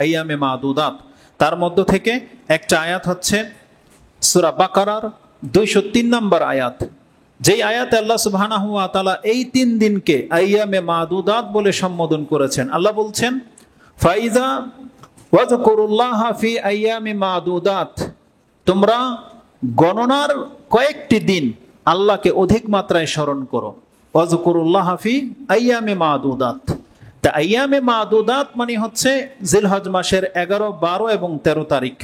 আইয়ামে মাদুদাত। তার মধ্য থেকে একটা আয়াত হচ্ছে সূরা বাকারার 203 নম্বর আয়াত, যেই আয়াতে আল্লাহ সুবহানাহু ওয়া তাআলা এই 3 দিনকে আইয়ামে মাদুদাত বলে সম্বোধন করেছেন। আল্লাহ বলছেন, ফাইজা ওয়াজকুরুল্লাহা ফি আইয়ামি মাদুদাত, তোমরা গণনার কয়েকটি দিন আল্লাহকে অধিক মাত্রায় স্মরণ করো। ওয়াজকুরুল্লাহা ফি আইয়ামি মাদুদাত, তা আইয়ামে মাদুদাত মানে হচ্ছে জিলহজ মাসের 11, 12 এবং 13 তারিখ।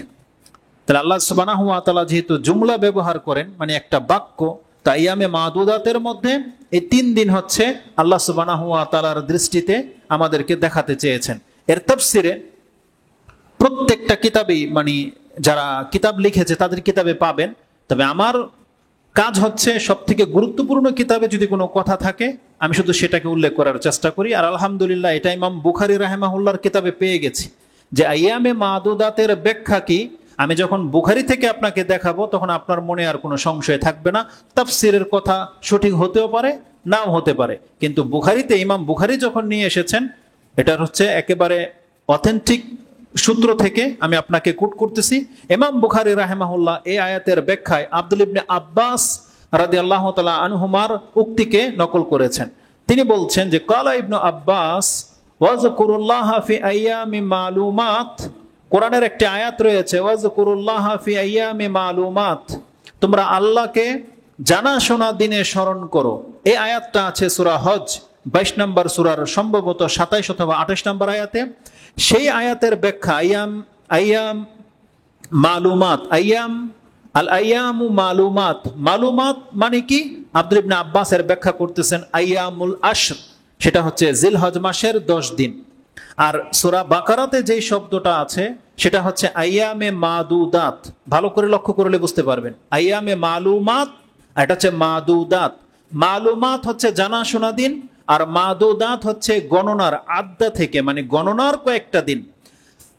তাহলে আল্লাহ সুবহানাহু ওয়া তাআলা যেহেতু জুমলা ব্যবহার করেন, মানে একটা বাক্য, তা আইয়ামে মাদুদাতের মধ্যে এই 3 দিন হচ্ছে আল্লাহ সুবহানাহু ওয়া তাআলার দৃষ্টিতে আমাদেরকে দেখাতে চেয়েছেন। এর তাফসিরে প্রত্যেকটা কিতাবেই, মানে যারা কিতাব লিখেছে তাদের কিতাবে পাবেন। তবে আমার কাজ হচ্ছে সব থেকে গুরুত্বপূর্ণ কিতাবে যদি কোনো কথা থাকে আমি শুধু সেটাকে উল্লেখ করার চেষ্টা করি। আর আলহামদুলিল্লাহ এটা ইমাম বুখারী রাহিমাহুল্লাহর কিতাবে পেয়ে গেছি যে আইয়ামে মাদুদাতের ব্যাখ্যা কি। আমি যখন বুখারী থেকে আপনাকে দেখাবো তখন আপনার মনে আর কোনো সংশয় থাকবে না। তাফসিরের কথা সঠিক হতেও পারে, নাও হতে পারে, কিন্তু বুখারীতে ইমাম বুখারী যখন নিয়ে এসেছেন এটা হচ্ছে একেবারে অথেন্টিক সূত্র থেকে আমি আপনাকে কোট করতেছি। ইমাম বুখারী রাহিমাহুল্লাহ এই আয়াতের ব্যাখ্যায় আব্দুল্লাহ ইবনে আব্বাস রাদিয়াল্লাহু তাআলা আনহুমার উক্তিকে নকল করেছেন। তিনি বলছেন যে ক্বালা ইবনু আব্বাস ওয়াজকুরুল্লাহা ফি আইয়ামি মালুমাত, কোরআনের একটি আয়াত রয়েছে ওয়াজকুরুল্লাহা ফি আইয়ামি মালুমাত, তোমরা আল্লাহকে জানাশোনা দিনে স্মরণ করো। এই আয়াতটা আছে সূরা হজ 22 নম্বর সূরার সম্ভবত 27 অথবা 28 নম্বর আয়াতে। সেই আয়াতের ব্যাখ্যা আইয়াম মালুমাত, আল আইয়ামু মালুমাত, মালুমাত মানে কি? আব্দুল্লাহ ইবনে আব্বাসের ব্যাখ্যা করতেছেন আইয়ামুল আশর, সেটা হচ্ছে জিলহজ মাসের 10 দিন। আর সূরা বাকারাতে যেই শব্দটা আছে সেটা হচ্ছে আইয়ামে মাদুদাত। ভালো করে লক্ষ্য করলে বুঝতে পারবেন, আইয়ামে মালুমাত, এটা হচ্ছে মাদুদাত। মালুমাত হচ্ছে জানাশোনা দিন, আর মাদুদাত হচ্ছে গণনার আদ্দা থেকে, মানে গণনার কয়েকটা দিন।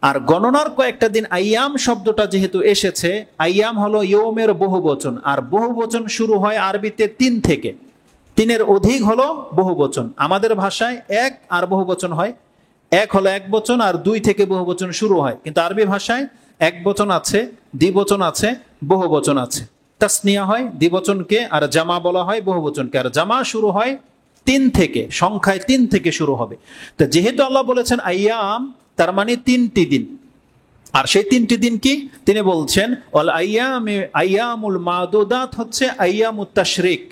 আর গণনার কয়েকটা দিন, আইয়াম শব্দটা যেহেতু এসেছে, আইয়াম হলো ইয়মের বহুবচন, আর বহুবচন শুরু হয় আরবিতে 3 থেকে, 3-এর অধিক হলো বহুবচন। আমাদের ভাষায় 1 আর বহুবচন হয়, 1 হলো এক বচন আর 2 থেকে বহুবচন শুরু হয়, কিন্তু আরবি ভাষায় এক বচন আছে, দ্বিবচন আছে, বহুবচন আছে। তাসনিয়া হয় দ্বিবচনকে, আর জামা বলা হয় বহুবচনকে, আর জামা শুরু হয় 3 থেকে, সংখ্যায় 3 থেকে শুরু হবে। তো যেহেতু আল্লাহ বলেছেন আইয়াম, তার মানে 3টি দিন। আর সেই 3টি দিন কি? তিনি বলছেন ওয়াল আইয়ামুল মাদুদাত হচ্ছে আইয়ামুত তাশরিক।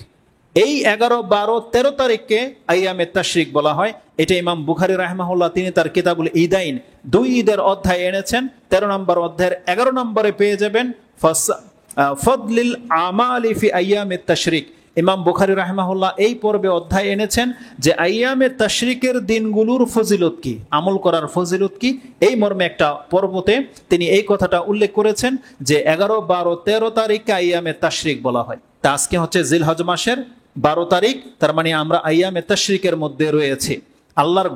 এই 11, 12, 13 তারিখকে আইয়ামে তাশরিক বলা হয়। এটা ইমাম বুখারী রাহিমাহুল্লাহ তিনি তার কিতাবুল ঈদাইন 2 ঈদের অধ্যায় এনেছেন। 13 নম্বর অধ্যায়ের 11 নম্বরে পেয়ে যাবেন ফদলিল আমালি ফি আইয়ামে তাশরিক। ইমাম বুখারী রাহিমাহুল্লাহ এই পর্বে অধ্যায় এনেছেন যে আইয়ামে তাশরিকের দিনগুলোর ফজিলত কি, আমল করার ফজিলত কি। এই মর্মে একটা পর্বতে তিনি এই কথাটা উল্লেখ করেছেন যে 11, 12, 13 তারিখকে আইয়ামে তাশরিক বলা হয়। তা আজকে হচ্ছে জিলহজ মাসের 12 তারিখ, তার মানে আমরা আইয়ামে তাশরিকের মধ্যে রয়েছে। আল্লাহর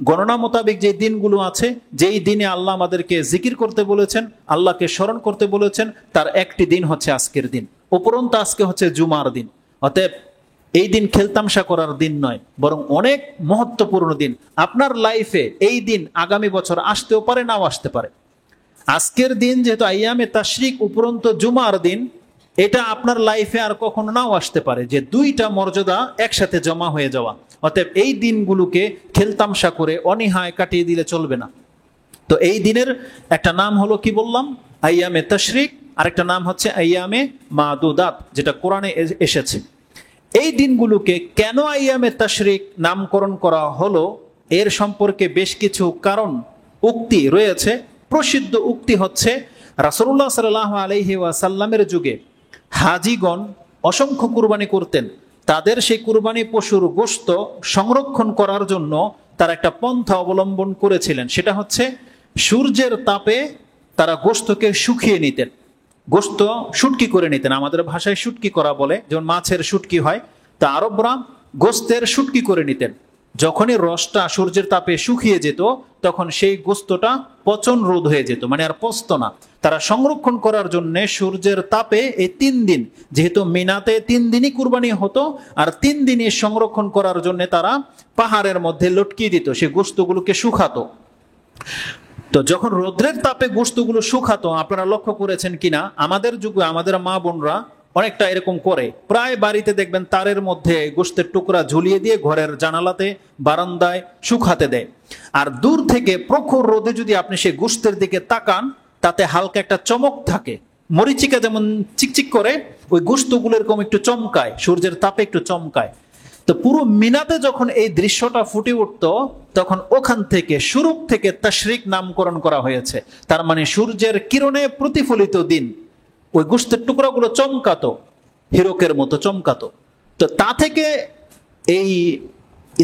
গণনা মোতাবেক যে দিনগুলো আছে, যেই দিনে আল্লাহ আমাদেরকে জিকির করতে বলেছেন, আল্লাহকে স্মরণ করতে বলেছেন, তার একটি দিন হচ্ছে আজকের দিন। উপরন্তু আজকে হচ্ছে জুমার দিন। অতএব এই দিন খেলতামশা করার দিন নয়, বরং অনেক মহত্বপূর্ণ দিন। আপনার লাইফে এই দিন আগামী বছর আসতেও পারে, নাও আসতে পারে। আজকের দিন যেহেতু আইয়ামে তাশরিক, উপরন্তু জুমার দিন, এটা আপনার লাইফে আর কখনো নাও আসতে পারে যে 2টা মর্যাদা একসাথে জমা হয়ে যাওয়া। অতএব এই দিনগুলোকে খেলতামশা করে অনীহায় কাটিয়ে দিলে চলবে না। তো এই দিনের একটা নাম হলো কি বললাম, আইয়ামে তাশরিক, আরেকটা নাম হচ্ছে আইয়ামে মাদুদাত, যেটা কোরআনে এসেছে। এই দিনগুলোকে কেন আইয়ামে তাশরিক নামকরণ করা হলো এর সম্পর্কে বেশ কিছু কারণ, উক্তি রয়েছে। প্রসিদ্ধ উক্তি হচ্ছে রাসূলুল্লাহ সাল্লাল্লাহু আলাইহি ওয়াসাল্লামের যুগে হাজিগণ অসংখ্য কুরবানি করতেন। তাদের সেই কুরবানি পশুর গোশত সংরক্ষণ করার জন্য তারা একটা পন্থা অবলম্বন করেছিলেন। সেটা হচ্ছে সূর্যের তাপে তারা গোশতকে শুকিয়ে নিতেন, গোশত শুটকি করে নিতেন। আমাদের ভাষায় শুটকি করা বলে, যেমন মাছের শুটকি হয়, তা আরবরা গোশতের শুটকি করে নিতেন। যখনই রসটা সূর্যের তাপে শুকিয়ে যেত তখন সেই গোশতটা পচন রোধ হয়ে যেত, মানে আর পচত না। তারা সংরক্ষণ করার জন্য সূর্যের তাপে এই 3 দিন, যেহেতু মিনাতে 3 দিনই কুরবানি হতো, আর 3 দিনই সংরক্ষণ করার জন্য তারা পাহাড়ের মধ্যে লটকিয়ে দিত, সেই গোশতগুলোকে শুকাতো। তো যখন রৌদ্রের তাপে গোশতগুলো শুকাতো, আপনারা লক্ষ্য করেছেন কিনা, আমাদের যুগে আমাদের মা বোনরা অনেকটা এরকম করে, প্রায় বাড়িতে দেখবেন তারের মধ্যে গোশতের টুকরা ঝুলিয়ে দিয়ে ঘরের জানালাতে বারান্দায় শুকাতে দেয়। আর দূর থেকে প্রখর রোদে যদি আপনি সেই গোশতের দিকে তাকান, তাতে হালকা একটা চমক থাকে, মরিচিকা যেমন চিকচিক করে, ওই গোশতগুলো এরকম একটু চমকায়, সূর্যের তাপে একটু চমকায়। তো পুরো মিনাতে যখন এই দৃশ্যটা ফুটে উঠত, তখন ওখান থেকে শুরু থেকে তাশরিক নামকরণ করা হয়েছে। তার মানে সূর্যের কিরণে প্রতিফলিত দিন, ওই গোশতের টুকরাগুলো চমকাতো, হিরকের মতো চমকাতো। তো তা থেকে এই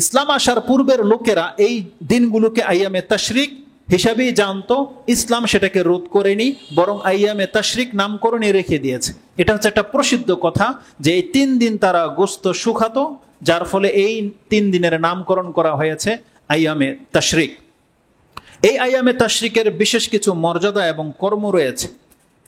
ইসলাম আসার পূর্বের লোকেরা এই দিনগুলোকে আইয়ামে তাশরিক হিসাবেই জানতো। ইসলাম সেটাকে রোধ করেনি, বরং আইয়ামে তাশরিক নামকরণে রেখে দিয়েছে। এটা হচ্ছে একটা প্রসিদ্ধ কথা যে এই 3 দিন তারা গোশত শুকাতো, যার ফলে এই 3 দিনের নামকরণ করা হয়েছে আইয়ামে তাশরিক। এই আইয়ামে তাশরিকের বিশেষ কিছু মর্যাদা এবং কর্ম রয়েছে।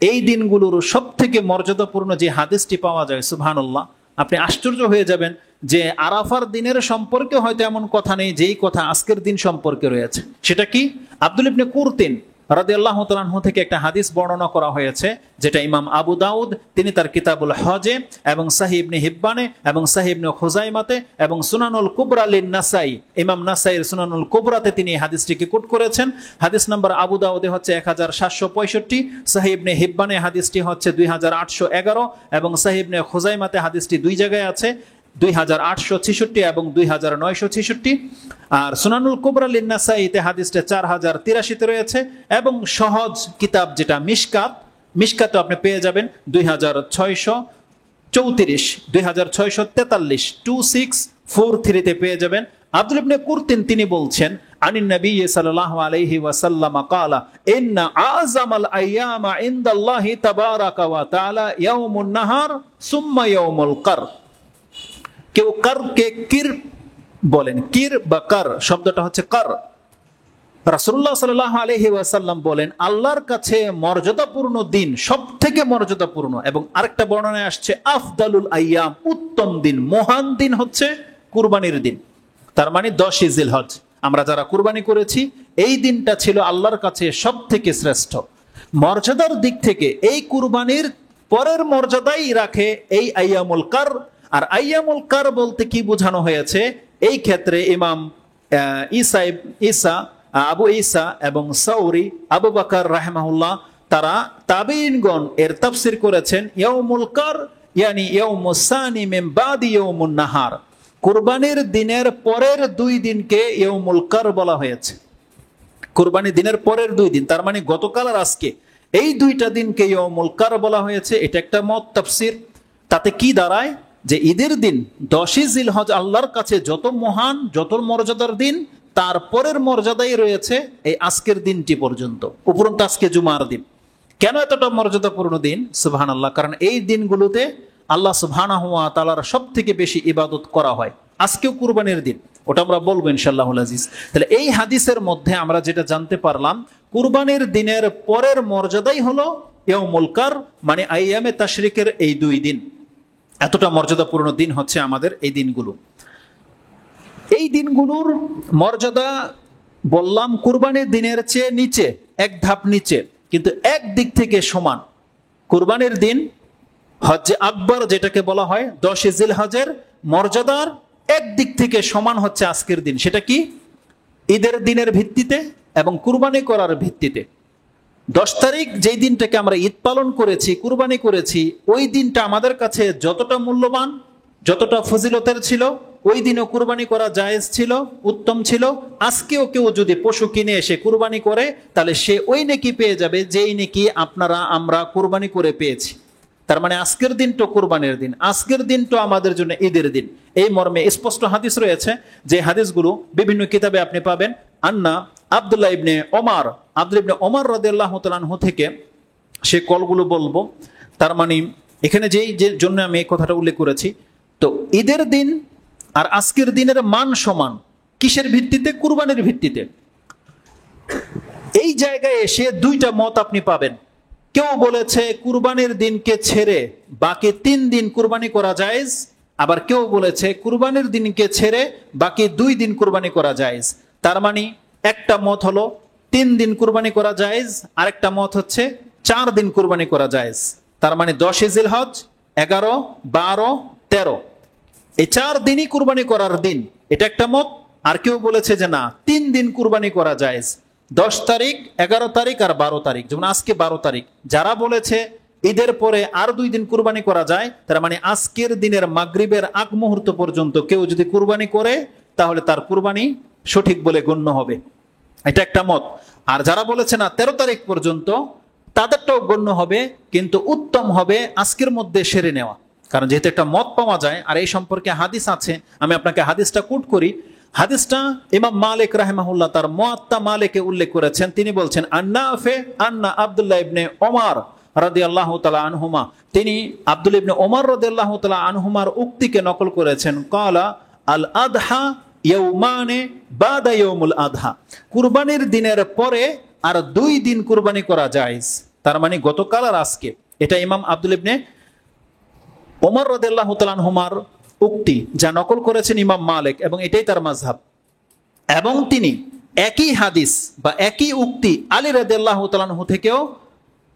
এই দিনগুলোর সব থেকে মর্যাদাপূর্ণ যে হাদিসটি পাওয়া যায়, সুবহানাল্লাহ, আপনি আশ্চর্য হয়ে যাবেন যে আরাফার দিনের সম্পর্কে হয়তো এমন কথা নেই যেই কথা আজকের দিন সম্পর্কে রয়েছে। সেটা কি? আব্দুল ইবনে কুরতিন রাদিয়াল্লাহু তাআলা আনহু থেকে একটা হাদিস বর্ণনা করা হয়েছে, যেটা ইমাম আবু দাউদ তিনি তার কিতাবুল হজে এবং সহিহ ইবনে হিব্বানে এবং সহিহ ইবনে খুজাইমাতে এবং সুনানুল কুবরা লিন নাসাই, ইমাম নাসাইর সুনানুল কুবরাতে তিনি এই হাদিসটিকে কোট করেছেন। হাদিস নাম্বার আবু দাউদে হচ্ছে 1765, সহিহ ইবনে হিব্বানে হাদিসটি হচ্ছে 2811 এবং সহিহ ইবনে খুজাইমাতে হাদিসটি 2 জায়গায় আছে, 2866 এবং 2966। আর সুনানুল কুবরা লিন নাসাইতে হাদিসটা 4083 রয়েছে। এবং সহজ কিতাব যেটা মিশকাত, মিশকাতে আপনি পেয়ে যাবেন 2634, 2643, 2643 পেয়ে যাবেন। আব্দুল ইবনে কুরতিন তিনি বলছেন, আনিন নবী সাল্লাল্লাহু আলাইহি ওয়াসাল্লাম ক্বালা ইন্না আযামাল আইয়ামা ইনদাল্লাহি তাবারাকা ওয়া তাআলা ইয়াউমুন নাহার সুম্মা ইয়াউমুল কার। কেউ কারকে কির বলেন, কির বা কার শব্দটা হচ্ছে কার। রাসূলুল্লাহ সাল্লাল্লাহু আলাইহি ওয়াসাল্লাম বলেন, আল্লাহর কাছে মর্যাদাপূর্ণ দিন, সব থেকে মর্যাদাপূর্ণ, এবং আরেকটা বর্ণনায় আসছে আফদালুল আইয়াম, উত্তম দিন, মহান দিন হচ্ছে কুরবানির দিন। তার মানে 10 জিলহজ আমরা যারা কুরবানি করেছি, এই দিনটা ছিল আল্লাহর কাছে সব থেকে শ্রেষ্ঠ। মর্যাদার দিক থেকে এই কুরবানির পরের মর্যাদাই রাখে এই আইয়ামুল কার। আর আইয়ামুল কার বলতে কি বোঝানো হয়েছে, এই ক্ষেত্রে ইমাম আবু ঈসা এবং সাউরি আবু বকর রাহিমাহুল্লাহ তারা তাবিঈনগণ এর তাফসীর করেছেন, ইয়াউমুল কার ইয়ানি ইয়াউমুস সানি মিন বাদি ইয়াউমুন নাহার, কুরবানির দিনের পরের 2 দিনকে ইয়াউমুল কার বলা হয়েছে। কুরবানি দিনের পরের 2 দিন, তার মানে গতকাল আর আজকে, এই 2টা দিনকে ইয়াউমুল কার বলা হয়েছে। এটা একটা মত তাফসীর। তাতে কি দাঁড়ায় যে ঈদের দিন 10 জিলহজ আল্লাহর কাছে যত মহান, যত মর্যাদার দিন, তারপরের মর্যাদাই রয়েছে এই আজকের দিনটি পর্যন্ত, উপরন্তু আজকে জুমার দিন। কেন এতটা মর্যাদাপূর্ণ দিন? সুবহানাল্লাহ, কারণ এই দিনগুলোতে আল্লাহ সুবহানাহু ওয়া তাআলার সবথেকে বেশি ইবাদত করা হয়। আজকেও কুরবানির দিন, ওটা আমরা বলবো ইনশাআল্লাহুল আজিজ। তাহলে এই হাদিসের মধ্যে আমরা যেটা জানতে পারলাম, কুরবানির দিনের পরের মর্যাদাই হলো ইয়াউমুল কার, মানে আইয়ামে তাশরিকের এই 2 দিন। এতটা মর্যাদাপূর্ণ দিন হচ্ছে আমাদের এই দিনগুলো। এই দিনগুলোর মর্যাদা বললাম কুরবানির দিনের চেয়ে নিচে, এক ধাপ নিচে, কিন্তু এক দিক থেকে সমান। কুরবানির দিন হজ্জে আকবর যেটাকে বলা হয়, 10 জিলহজের মর্যাদার এক দিক থেকে সমান হচ্ছে আজকের দিন। সেটা কি? ঈদের দিনের ভিত্তিতে এবং কুরবানি করার ভিত্তিতে। 10 তারিখ যেই দিনটাকে আমরা ঈদ পালন করেছি, কুরবানি করেছি, ওই দিনটা আমাদের কাছে যতটা মূল্যবান, যতটা ফজিলতের ছিল, ওই দিনও কুরবানি করা জায়েজ ছিল, উত্তম ছিল। আজকেও কেউ যদি পশু কিনে এসে কুরবানি করে, তাহলে সে ওই নেকি পেয়ে যাবে যেই নেকি আমরা কুরবানি করে পেয়েছি। তার মানে আজকের দিনটা কুরবানির দিন, আজকের দিনটা আমাদের জন্য ঈদের দিন। এই মর্মে স্পষ্ট হাদিস রয়েছে, যে হাদিসগুলো বিভিন্ন কিতাবে আপনি পাবেন। আন্না আব্দুল্লাহ ইবনে ওমর রাদিয়াল্লাহু তাআলা আনহু থেকে সে কলগুলো বলবো। তার মানে এখানে যে জন্য আমি এই কথাটা উল্লেখ করেছি, তো ঈদের দিন আর আজকের দিনের মান সমান। কিসের ভিত্তিতে? কুরবানির ভিত্তিতে। এই জায়গায় এসে 2টা মত আপনি পাবেন। কেউ বলেছে কুরবানির দিনকে ছেড়ে বাকি 3 দিন কুরবানি করা জায়েজ, আবার কেউ বলেছে কুরবানির দিনকে ছেড়ে বাকি 2 দিন কুরবানি করা জায়েজ। তার মানে একটা মত হলো 3 দিন কুরবানি করা জায়েজ, আরেকটা মত হচ্ছে 4 দিন কুরবানি করা জায়েজ। তার মানে 10 জিলহজ, 11, 12, 13 এই 4 দিনই কুরবানি করার দিন, এটা একটা মত। আর কেউ বলেছে যে না, 3 দিন কুরবানি করা জায়েজ, 10 তারিখ, 11 তারিখ আর 12 তারিখ। যেমন আজকে 12 তারিখ, যারা বলেছে ঈদের পরে আর 2 দিন কুরবানি করা যায়, তার মানে আজকের দিনের মাগরিবের আগ মুহূর্ত পর্যন্ত কেউ যদি কুরবানি করে তাহলে তার কুরবানি সঠিক বলে গণ্য হবে, এটা একটা মত। আর যারা বলেছে না 13 তারিখ পর্যন্ত, তাদেরটাও গণ্য হবে, কিন্তু উত্তম হবে আজকের মধ্যে সেরে নেওয়া, কারণ যেহেতু একটা মত পাওয়া যায়। আর এই সম্পর্কে হাদিস আছে, আমি আপনাকে হাদিসটা কোট করি। হাদিসটা ইমাম মালিক রাহিমাহুল্লাহ তার মুয়াত্তা মালিকে উল্লেখ করেছেন। তিনি বলছেন, আন্নাফে আন্না আব্দুল্লাহ ইবনে ওমর রাদিয়াল্লাহু তাআলা আনহুমা, তিনি আব্দুল্লাহ ইবনে ওমর রাদিয়াল্লাহু তাআলা আনহুমার উক্তিকে নকল করেছেন। ক্বালা আল আদহা ইয়াউমানে বাদা ইয়াউমুল আদহা, কুরবানির দিনের পরে আর 2 দিন কুরবানি করা জায়েজ। তার মানে গতকাল আর আজকে। এটা ইমাম আব্দুল্লাহ ইবনে ওমর রাদিয়াল্লাহু তাআলা আনহুমার উক্তি, যা নকল করেছেন ইমাম মালিক, এবং এটাই তার মাযহাব। এবং তিনি একই হাদিস বা একই উক্তি আলী রাদিয়াল্লাহু তাআলা আনহু থেকেও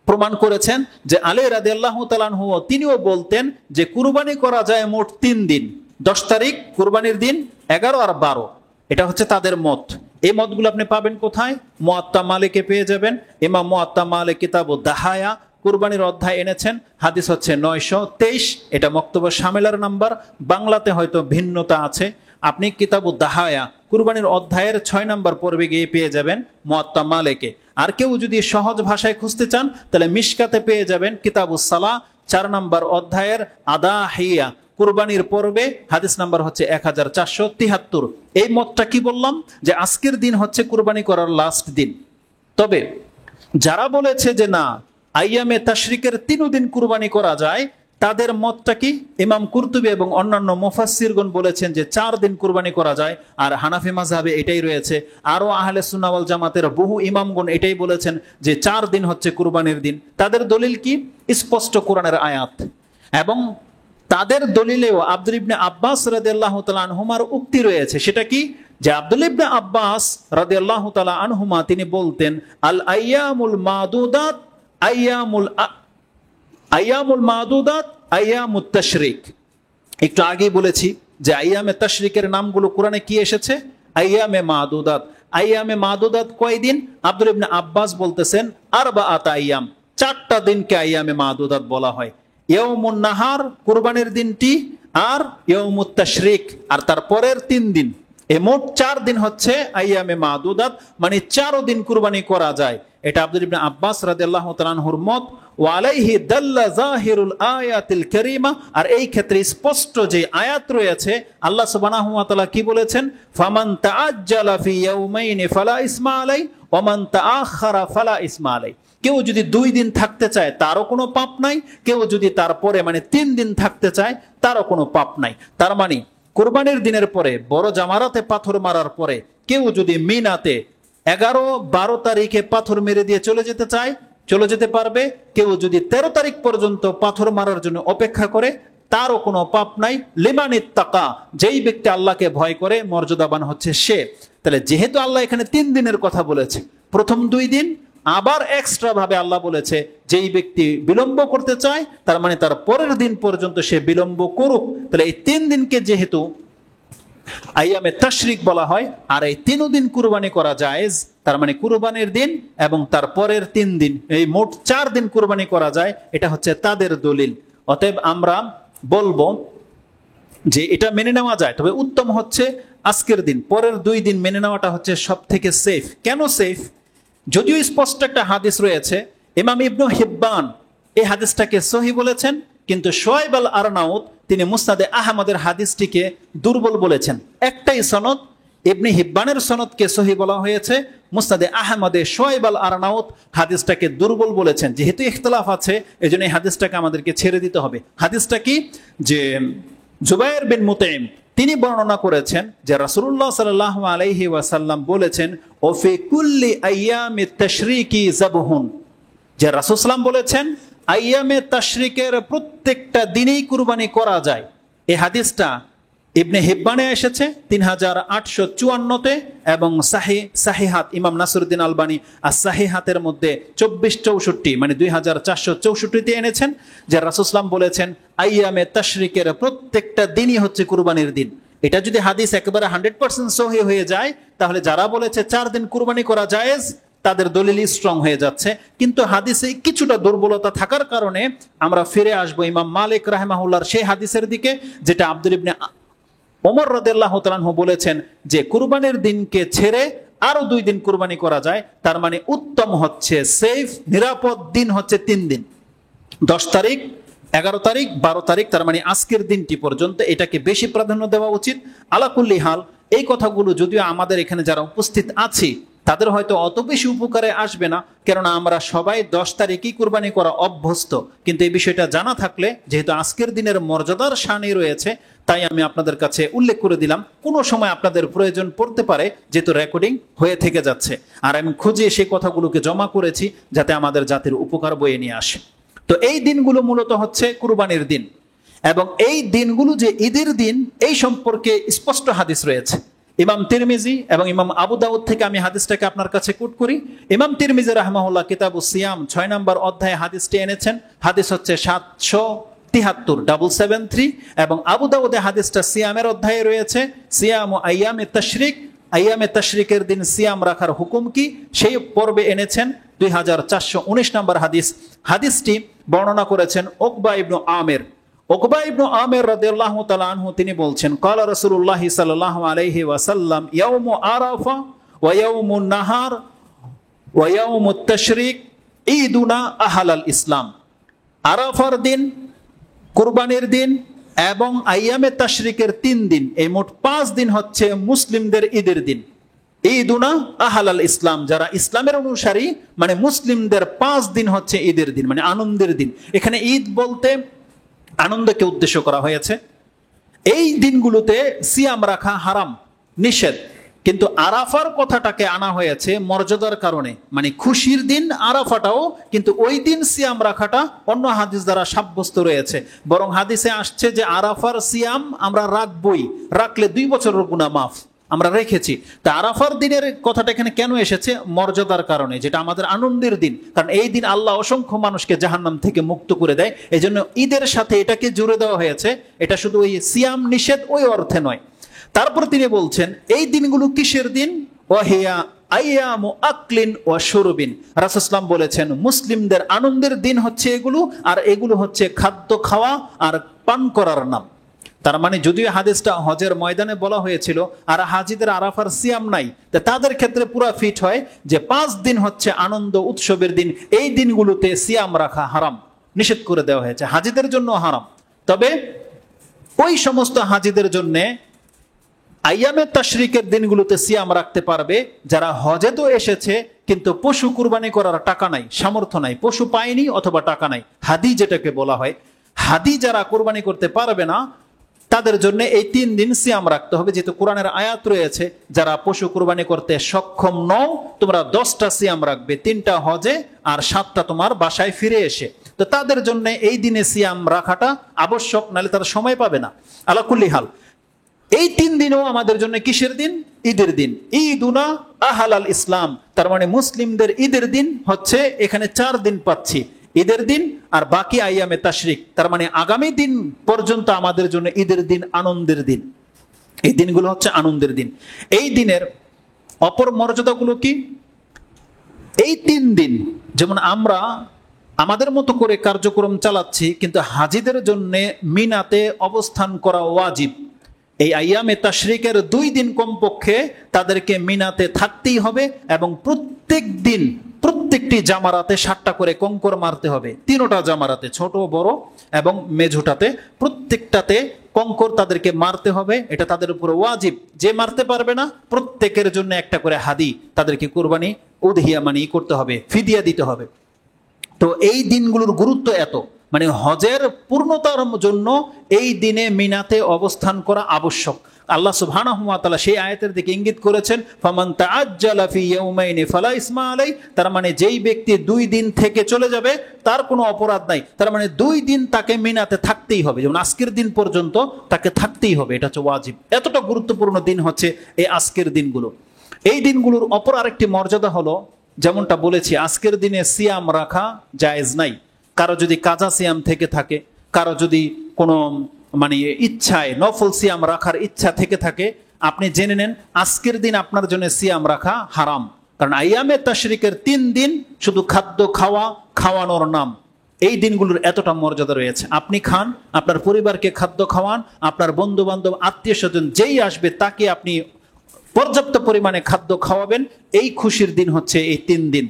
প্রমাণ করেছেন, যে আলী রাদিয়াল্লাহু তাআলা আনহু তিনিও বলতেন যে কুরবানি করা যায় মোট 3 দিন, 10 তারিখ কুরবানির দিন, 11 আর 12। এটা হচ্ছে তাদের মত। এই মতগুলো আপনি পাবেন কোথায়? মুয়াত্তা মালিকে পেয়ে যাবেন। ইমাম মুয়াত্তা মালিক কিতাবুদ দাহায়া কুরবানির অধ্যায় এনেছেন, হাদিস হচ্ছে 923। এটা মক্তবা শামেলার নাম্বার, বাংলাতে হয়তো ভিন্নতা আছে। আপনি কিতাবুদ দাহায়া কুরবানির অধ্যায়ের 6 নম্বর পর্বে গিয়ে পেয়ে যাবেন মুয়াত্তা মালিকে। আর কেউ যদি সহজ ভাষায় খুঁজতে চান তাহলে মিশকাতে পেয়ে যাবেন কিতাবুস সালাহ 4 নম্বর অধ্যায়ের আদাহিয়া কুরবানির পর্বে, হাদিস নাম্বার হচ্ছে 1473। এই মতটা কি বললাম, যে আজকের দিন হচ্ছে কুরবানি করার লাস্ট দিন। তবে যারা বলেছে যে না, আইয়ামে তাশরিকের 3 দিন কুরবানি করা যায়, তাদের মতটা কি? ইমাম কুরতুবী এবং অন্যান্য মুফাসসিরগণ বলেছেন যে 4 দিন কুরবানি করা যায়, আর হানাফি মাযহাবে এটাই রয়েছে। আরো আহলে সুন্নাহ ওয়াল জামাতের বহু ইমামগণ এটাই বলেছেন যে 4 দিন হচ্ছে কুরবানির দিন। তাদের দলিল কি? স্পষ্ট কোরআনের আয়াত। এবং তাদের দলিলেও আব্দুল ইবনে আব্বাস রাদিয়াল্লাহু তাআলা আনহুমার উক্তি রয়েছে। সেটা কি? যে আব্দুল ইবনে আব্বাস রাদিয়াল্লাহু তাআলা আনহুমা তিনি বলতেন, আল আইয়ামুল মাদুদাত আইয়ামুল মাদুদাত আইয়ামুত তাশরিক। একটু আগে বলেছি যে আইয়ামে তাশরিকের নামগুলো কোরআনে কি এসেছে? আইয়ামে মাদুদাত। আইয়ামে মাদুদাত কয়দিন? আব্দুল ইবনে আব্বাস বলতেছেন আরবাআত আইয়াম, 4টা দিনকে আইয়ামে মাদুদাত বলা হয়। ইয়াউমুন নাহার কুরবানির দিনটি, আর ইয়াউমুত তাশরিক আর তারপরের 3 দিন, এই মোট 4 দিন হচ্ছে আইয়ামে মাদুদাত, মানে 4 দিন কুরবানি করা যায়। এটা আব্দুল ইবনে আব্বাস রাদিয়াল্লাহু তাআলা আনহুর মত। ওয়া আলাইহি দাল্লা যাহিরুল আয়াতিল কারীমা, আর এই ক্ষেত্রে স্পষ্ট যে আয়াত রয়েছে, আল্লাহ সুবহানাহু ওয়া তাআলা কি বলেছেন? ফামান তাআজ্জালা ফি ইয়াউমাইনি ফালা ইসমা আলাই ওয়া মান তাআখারা ফালা ইসমা আলাই। কেউ যদি 2 দিন থাকতে চায় তারও কোনো পাপ নাই, কেউ যদি তারপরে মানে 3 দিন থাকতে চায় তারও কোনো পাপ নাই। তার মানে কুরবানির দিনের পরে বড় জামারাতে পাথর মারার পরে কেউ যদি মিনাতে 11-12 তারিখে পাথর মেরে দিয়ে চলে যেতে চায়, চলে যেতে পারবে। কেউ যদি 13 তারিখ পর্যন্ত পাথর মারার জন্য অপেক্ষা করে তারও কোনো পাপ নাই। লিমানিত তাকা, যেই ব্যক্তি আল্লাহকে ভয় করে মর্যাদাবান হচ্ছে সে। তাহলে যেহেতু আল্লাহ এখানে 3 দিনের কথা বলেছে, প্রথম 2 দিন আবার এক্সট্রা ভাবে আল্লাহ বলেছে যেই ব্যক্তি বিলম্ব করতে চায় তার মানে তার পরের দিন পর্যন্ত সে বিলম্ব করুক। তাহলে এই 3 দিনকে যেহেতু আইয়ামে তাশরিক বলা হয়, আর এই 3 দিন কুরবানি করা জায়েজ, তার মানে কুরবানির দিন এবং তার পরের 3 দিন, এই মোট 4 দিন কুরবানি করা যায়। এটা হচ্ছে তাদের দলিল। অতএব আমরা বলবো যে এটা মেনে নেওয়া যায়, তবে উত্তম হচ্ছে আজকের দিন, পরের 2 দিন মেনে নেওয়াটা হচ্ছে সব থেকে সেফ। কেন সেফ? যদিও স্পষ্ট একটা হাদিস রয়েছে, ইমাম ইবনু হিব্বান এই হাদিসটাকে সহিহ বলেছেন, কিন্তু শুআইব আল আরনাউত তিনি মুসনাদে আহমদের হাদিসটিকে দুর্বল বলেছেন। একটাই সনদ, ইবনে হিব্বানের সনদকে সহিহ বলা হয়েছে, মুসনাদে আহমদে শুআইব আল আরনাউত হাদিসটাকে দুর্বল বলেছেন। যেহেতু ইখতিলাফ আছে, এজন্য এই হাদিসটাকে আমাদেরকে ছেড়ে দিতে হবে। হাদিসটা কি? যে জুবাইর বিন মুতাইম তিনি বর্ণনা করেছেন যে রাসূলুল্লাহ সাল্লাল্লাহু আলাইহি ওয়াসাল্লাম বলেছেন, ও ফি কুল্লি আইয়ামিত তাশরিকি যাবহুন, যে রাসূল সাল্লাল্লাহু বলেছেন আইয়ামে তাশরিকের প্রত্যেকটা দিনেই কুরবানি করা যায়। এই হাদিসটা ইবনে হিব্বানে এসেছে 3854-তে, এবং সাহিহাত ইমাম নাসিরউদ্দিন আলবানী আর সাহিহাতের মধ্যে 2464 মানে 2464-তে এনেছেন যে রাসূল সাল্লাল্লাহু আলাইহি ওয়াসাল্লাম বলেছেন আইয়ামে তাশরিকের প্রত্যেকটা দিনই হচ্ছে কুরবানির দিন। এটা যদি হাদিস একেবারে 100% সহিহ হয়ে যায়, তাহলে যারা বলেছে 4 দিন কুরবানি করা জায়েজ তাদের দলিলই স্ট্রং হয়ে যাচ্ছে। কিন্তু হাদিসে কিছুটা দুর্বলতা থাকার কারণে আমরা ফিরে আসবো ইমাম মালিক রাহিমাহুল্লাহর সেই হাদিসের দিকে, যেটা আব্দুল ইবনে ওমর রাদিয়াল্লাহু তাআলা আনহু বলেছেন যে কুরবানির দিনকে ছেড়ে আরো 2 দিন কুরবানি করা যায়। তার মানে উত্তম হচ্ছে, সেফ নিরাপদ দিন হচ্ছে 3 দিন, 10 তারিখ, 11 তারিখ, 12 তারিখ, তার মানে আজকের দিনটি পর্যন্ত এটাকে বেশি প্রাধান্য দেওয়া উচিত। আলাকুল্লি হাল, এই কথাগুলো যদিও আমাদের এখানে যারা উপস্থিত আছি তাদের হয়তো অত বেশি উপকারে আসবে না, কেননা আমরা সবাই 10 তারিখই কুরবানি করা অভ্যস্ত। কিন্তু এই বিষয়টা জানা থাকলে, যেহেতু আজকের দিনের মর্যাদার শানই রয়েছে, তাই আমি আপনাদের কাছে উল্লেখ করে দিলাম। কোনো সময় আপনাদের প্রয়োজন পড়তে পারে, যেহেতু রেকর্ডিং হয়ে থেকে যাচ্ছে, আর আমি খুঁজে সেই কথাগুলোকে জমা করেছি যাতে আমাদের জাতির উপকার বয়ে নিয়ে আসে। তো এই দিনগুলো মূলত হচ্ছে কুরবানির দিন, এবং এই দিনগুলো যে ঈদের দিন এই সম্পর্কে স্পষ্ট হাদিস রয়েছে। ইমাম তিরমিজি এবং ইমাম আবু দাউদ থেকে আমি হাদিসটাকে আপনার কাছে কোট করি। ইমাম তিরমিজি রাহমাহুল্লাহ কিতাবুস সিয়াম 6 নম্বর অধ্যায়ে হাদিসটি এনেছেন। হাদিস হচ্ছে 773 এবং আবু দাউদে হাদিসটা সিয়ামের অধ্যায়ে রয়েছে। সিয়াম আইয়ামে তাশরিক, আইয়ামে তাশরিকের দিন সিয়াম রাখার হুকুম কি, সেই পর্বে এনেছেন 2419 নম্বর হাদিস। হাদিসটি বর্ণনা করেছেন উকবা ইবনে আমির। উকবা ইবনে আমির রাদিয়াল্লাহু তাআলা আনহু তিনি বলছেন, ক্বালা রাসূলুল্লাহ সাল্লাল্লাহু আলাইহি ওয়াসাল্লাম ইয়াউমু আরাফা ওয়া ইয়াউমুন নাহার ওয়া ইয়াউমুত তাশরিক ঈদুনা আহলাল ইসলাম। আরাফার দিন, কুরবানির দিন এবং আইয়ামে তাশরিকের 3 দিন, এই মোট 5 দিন হচ্ছে মুসলিমদের ঈদের দিন। ঈদুনা আহলাল ইসলাম, যারা ইসলামের অনুসারী মানে মুসলিমদের 5 দিন হচ্ছে ঈদের দিন, মানে আনন্দের দিন। এখানে ঈদ বলতে আনন্দকে উদ্দেশ্য করা হয়েছে। এই দিনগুলোতে সিয়াম রাখা হারাম, নিষেধ, কিন্তু আরাফার কথাটাকে আনা হয়েছে মর্যাদার কারণে, মানে খুশির দিন আরাফাটাও, কিন্তু ওই দিন সিয়াম রাখাটা অন্য হাদিস দ্বারা সাব্যস্ত রয়েছে। বরং হাদিসে আসছে যে আরাফার সিয়াম আমরা রাখবই, রাখলে 2 বছরের গুনাহ মাফ, আমরা রেখেছি। তা আরাফার দিনের কথাটা এখানে কেন এসেছে? মর্যাদার কারণে, যেটা আমাদের আনন্দের দিন। কারণ এই দিন আল্লাহ অসংখ্য মানুষকে জাহান্নাম থেকে মুক্ত করে দেয়, এই জন্য ঈদের সাথে এটাকে জুড়ে দেওয়া হয়েছে। এটা শুধু ওই সিয়াম নিষেধ ওই অর্থে নয়। তারপর তিনি বলছেন এই দিনগুলো কিসের দিন? ওয়াহিয়া আইয়ামু আকলিন ওয়া শুরবিন। রাসূল সাল্লাল্লাহু আলাইহি ওয়াসাল্লাম বলেছেন মুসলিমদের আনন্দের দিন হচ্ছে এগুলো, আর এগুলো হচ্ছে খাদ্য খাওয়া আর পান করার নাম। তার মানে যদিও হাদিসটা হজের ময়দানে বলা হয়েছিল আর হাজিদের আরাফার সিয়াম নাই, তাদের ক্ষেত্রে পুরো ফিট হয় যে 5 দিন হচ্ছে আনন্দ উৎসবের দিন, এই দিনগুলোতে সিয়াম রাখা হারাম, নিষেধ করে দেওয়া হয়েছে, হাজিদের জন্য হারাম। তবে ওই সমস্ত হাজিদের জন্য আইয়ামে তাশরিকের দিনগুলোতে সিয়াম রাখতে পারবে যারা হজে তো এসেছে কিন্তু পশু কুরবানি করার টাকা নাই, সামর্থ্য নাই, পশু পায়নি অথবা টাকা নাই, হাদি যেটাকে বলা হয়। হাদি যারা কুরবানি করতে পারবে না তাদের জন্য এই 3 দিন সিয়াম রাখতে হবে, যেহেতু কোরআনের আয়াত রয়েছে যারা পশু কুরবানি করতে সক্ষম নও তোমরা 10টা সিয়াম রাখবে, 3টা হজে আর 7টা তোমার বাসায় ফিরে এসে। তো তাদের জন্য এই দিনে সিয়াম রাখাটা আবশ্যক, নাহলে তারা সময় পাবে না। আলা কুল্লি হাল এই 3 দিনও আমাদের জন্য কিসের দিন? ঈদের দিন। ঈদুনা আহলাল ইসলাম, তার মানে মুসলিমদের ঈদের দিন হচ্ছে এখানে 4 দিন পাচ্ছি, ঈদের দিন আর বাকি আইয়ামে তাশরিক, তার মানে আগামী দিন পর্যন্ত আমাদের জন্য ঈদের দিন, আনন্দের দিন। এই দিনগুলো হচ্ছে আনন্দের দিন। এই দিনের অপর মর্যাদাগুলো কি? এই 3 দিন যেমন আমরা আমাদের মতো করে কার্যক্রম চালাচ্ছি, কিন্তু হাজিদের জন্য মিনাতে অবস্থান করা ওয়াজিব। এই আইয়ামে তাশরিকের 2 দিন কমপক্ষে তাদেরকে মিনাতে থাকতেই হবে, এবং প্রত্যেক দিন প্রত্যেকটি জামারাতে 7টা করে কঙ্কর মারতে হবে। 3টা জামারাতে, ছোট বড় এবং মেঝোটাতে, প্রত্যেকটাতে কঙ্কর তাদেরকে মারতে হবে। এটা তাদের উপর ওয়াজিব। যে মারতে পারবে না প্রত্যেকের জন্য একটা করে হাদি তাদেরকে কুরবানি উদহিয়া করতে হবে, ফিদিয়া দিতে হবে। তো এই দিনগুলোর গুরুত্ব এত, মানে হজের পূর্ণতার জন্য এই দিনে মিনাতে অবস্থান করা আবশ্যক। আল্লাহ সুবহানাহু ওয়া তাআলা সেই আয়াতের দিকে ইঙ্গিত করেছেন, ফামান তাআজ্জালা ফি ইয়াউমাইনি ফালা ইসমা আলাই। তার মানে যেই ব্যক্তি 2 দিন থেকে চলে যাবে তার কোনো অপরাধ নাই। তার মানে 2 দিন তাকে মিনাতে থাকতেই হবে, যেমন আজকের দিন পর্যন্ত তাকে থাকতেই হবে, এটা হচ্ছে ওয়াজিব। এতটা গুরুত্বপূর্ণ দিন হচ্ছে এই আজকের দিনগুলো। এই দিনগুলোর অপর আরেকটি মর্যাদা হলো, যেমনটা বলেছি, আজকের দিনে সিয়াম রাখা জায়েজ নাই। কারো যদি কাজা সিয়াম থেকে থাকে, কারো যদি কোনো মানে ইচ্ছায় নফল সিয়াম রাখার ইচ্ছা থেকে থাকে, আপনি জেনে নেন আজকের দিন আপনার জন্য সিয়াম রাখা হারাম। কারণ আইয়ামে তাশরিকের 3 দিন শুধু খাদ্য খাওয়া, খাওয়ানোর নাম। এই দিনগুলোর এতটা মর্যাদা রয়েছে। আপনি খান, আপনার পরিবারকে খাদ্য খাওয়ান, আপনার বন্ধু বান্ধব আত্মীয় স্বজন যেই আসবে তাকে আপনি পর্যাপ্ত পরিমাণে খাদ্য খাওয়াবেন। এই খুশির দিন হচ্ছে এই 3 দিন।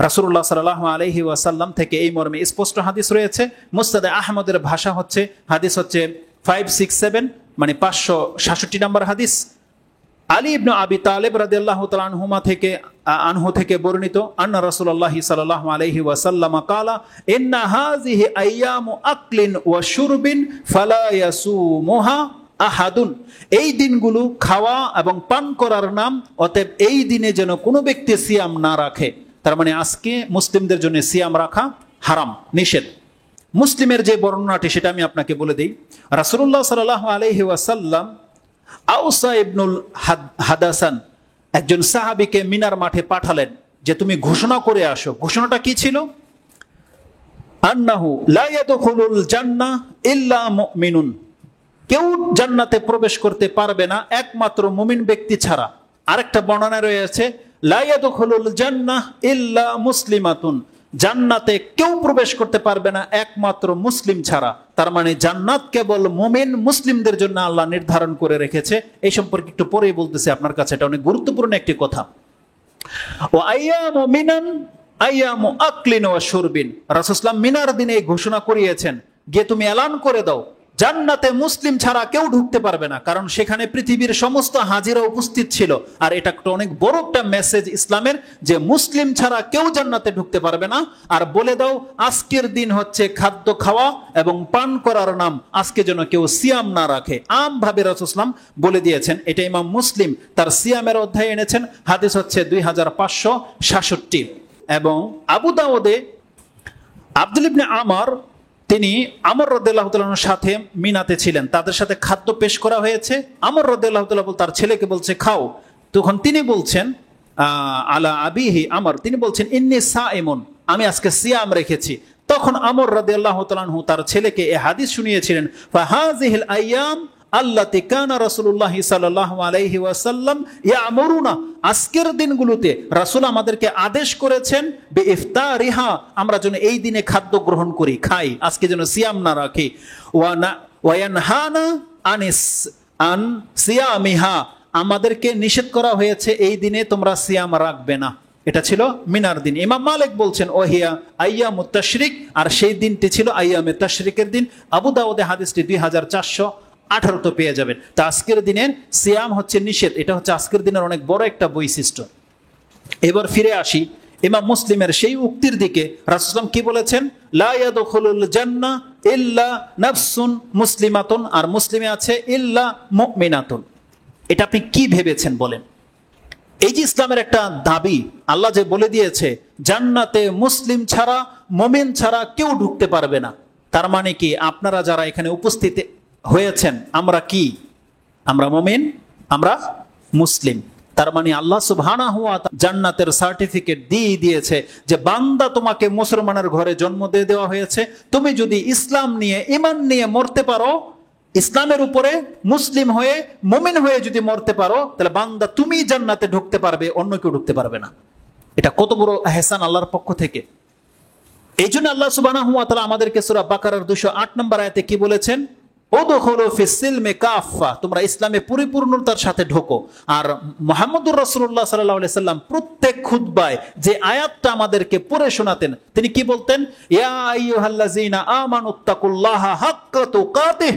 রাসূলুল্লাহ সাল্লাল্লাহু আলাইহি ওয়াসাল্লাম থেকে এই মর্মে স্পষ্ট হাদিস রয়েছে। মুসনাদে আহমদের ভাষা হচ্ছে, হাদিস হচ্ছে 567, মানে 566 নম্বর হাদিস। আলী ইবনে আবি তালেব রাদিয়াল্লাহু তাআলা আনহু থেকে বর্ণিত, আন্না রাসূলুল্লাহ সাল্লাল্লাহু আলাইহি ওয়াসাল্লাম ক্বালা ইন্না হাযিহি আইয়ামু আকলিন ওয়া শুরবিন ফালা ইয়াসুমুহা আহাদুন। এই দিনগুলো খাওয়া এবং পান করার নাম, অতএব এই দিনে যেন কোনো ব্যক্তি সিয়াম না রাখে। তার মানে আজকে মুসলিমদের জন্য সিয়াম রাখা হারাম, নিষেধ। মুসলিমের যে বর্ণনাটি সেটা আমি আপনাকে বলে দিই। রাসূলুল্লাহ সাল্লাল্লাহু আলাইহি ওয়াসাল্লাম আউসা ইবনুল হাদাসান, একজন সাহাবীকে মিনার মাঠে পাঠালেন যে তুমি ঘোষণা করে আসো। ঘোষণাটা কি ছিল? আন্নাহু লা ইয়াদখুলুল জান্নাহ ইল্লা মুমিনুন, কেউ জান্নাতে প্রবেশ করতে পারবে না একমাত্র মুমিন ব্যক্তি ছাড়া। আরেকটা বর্ণনা রয়েছে, লা ইয়াদখুলুল জান্নাহ ইল্লা মুসলিমাতুন, জান্নাতে কেউ প্রবেশ করতে পারবে না একমাত্র মুসলিম ছাড়া। তার মানে জান্নাত কেবল মুমিন মুসলিমদের জন্য আল্লাহ নির্ধারণ করে রেখেছে। এই সম্পর্কে একটু পরেই বলতেছি আপনার কাছে, এটা অনেক গুরুত্বপূর্ণ একটি কথা। ও আইয়ামু মিনান আইয়ামু আকলিন ওয়া শুরবিন, রাসূল সাল্লাল্লাহু মিনার দিনে ঘোষণা করিয়েছেন, গিয়ে তুমি এলান করে দাও জান্নাতে মুসলিম ছাড়া কেউ ঢুকতে পারবে না। কারণ সেখানে পৃথিবীর সমস্ত হাজিরা উপস্থিত ছিল। আর এটা একটা অনেক বড় একটা মেসেজ ইসলামের, যে মুসলিম ছাড়া কেউ জান্নাতে ঢুকতে পারবে না। আর বলে দাও আজকের দিন হচ্ছে খাদ্য খাওয়া এবং পান করার নাম, আজকে যেন কেউ সিয়াম না রাখে। আমভাবে রাসূল সাল্লাল্লাহু আলাইহি ওয়াসাল্লাম বলে দিয়েছেন। এটা ইমাম মুসলিম তার সিয়ামের অধ্যায়ে এনেছেন, হাদিস হচ্ছে 2566। এবং আবু দাউদে আব্দুল ইবনে আমর, তিনি আমর রাদিয়াল্লাহু তাআলার সাথে মিনাতে ছিলেন, তাদের সাথে খাদ্য পেশ করা হয়েছে। আমর রাদিয়াল্লাহু তাআলা তার ছেলেকে বলছে খাও। তখন তিনি বলছেন আলা আবিহি আমর, তিনি বলছেন ইন্নী সাইমুন, আমি আজকে সিয়াম রেখেছি। তখন আমর রাদিয়াল্লাহু তাআলা তার ছেলেকে এই হাদিস শুনিয়েছিলেন, ফাহাযিহিল আইয়াম আল্লাতী কানা রাসূলুল্লাহ সাল্লাল্লাহু আলাইহি ওয়াসাল্লাম ইয়ামুরুনা, আজকের দিনগুলোতে রাসূল আমাদেরকে আদেশ করেছেন বিইফতারিহা, আমরা যেন এই দিনে খাদ্য গ্রহণ করি, খাই, আজকে যেন সিয়াম না রাখি। ওয়া ইয়ানহানা আন সিয়ামিহা, আমাদেরকে নিষেধ করা হয়েছে এই দিনে তোমরা সিয়াম রাখবে না। এটা ছিল মিনার দিন। ইমাম মালিক বলছেন ওহিয়া আইয়ামুত তাশরিক, আর সেই দিনটি ছিল আইয়ামে তাশরিকের দিন। আবু দাউদে হাদিসটি 2418 পেয়ে যাবেন। তা আজকের দিনের সিয়াম হচ্ছে নিষেধ, এটা হচ্ছে আজকের দিনের অনেক বড় একটা বৈশিষ্ট্য। এবার ফিরে আসি ইমাম মুসলিমের সেই উক্তির দিকে। রাসূল সাল্লাল্লাহু আলাইহি ওয়াসাল্লাম কি বলেছেন? লা ইয়াদখুলুল জান্নাহ ইল্লা নাফসুন মুসলিমাতুন, আর মুসলিমে আছে ইল্লা মুমিনাতুন। এটা আপনি কি ভেবেছেন বলেন? এই যে ইসলামের একটা দাবি, আল্লাহ যে বলে দিয়েছে জান্নাতে মুসলিম ছাড়া, মুমিন ছাড়া কেউ ঢুকতে পারবে না। তার মানে কি আপনারা যারা এখানে উপস্থিত হয়েছেন, আমরা কি? আমরা মুমিন, আমরা মুসলিম। তার মানে আল্লাহ সুবহানাহু ওয়া তাআলা জান্নাতের সার্টিফিকেট দিয়ে দিয়েছে যে বান্দা তোমাকে মুসলমানের ঘরে জন্ম দিয়ে দেওয়া হয়েছে, তুমি যদি ইসলাম নিয়ে ঈমান নিয়ে মরতে পারো, ইসলামের উপরে মুসলিম হয়ে মুমিন হয়ে যদি মরতে পারো, তাহলে বান্দা তুমি জান্নাতে ঢুকতে পারবে, অন্য কেউ ঢুকতে পারবে না। এটা কত বড় ইহসান আল্লাহর পক্ষ থেকে। এই জন্য আল্লাহ সুবহানাহু ওয়া তাআলা আমাদেরকে সূরা বাকারার 208 নম্বর আয়াতে কি বলেছেন? উদখুলু ফিস সিলমি কাফা, তোমরা ইসলামে পরিপূর্ণতার সাথে ঢোকো। আর মুহাম্মদুর রাসূলুল্লাহ সাল্লাল্লাহু আলাইহি সাল্লাম প্রত্যেক খুতবায় যে আয়াতটা আমাদেরকে পড়ে শোনাতেন, তিনি কি বলতেন? ইয়া আইয়ুহাল্লাযীনা আমানুত্তাকুল্লাহা হাক্কা তুকাতিহ,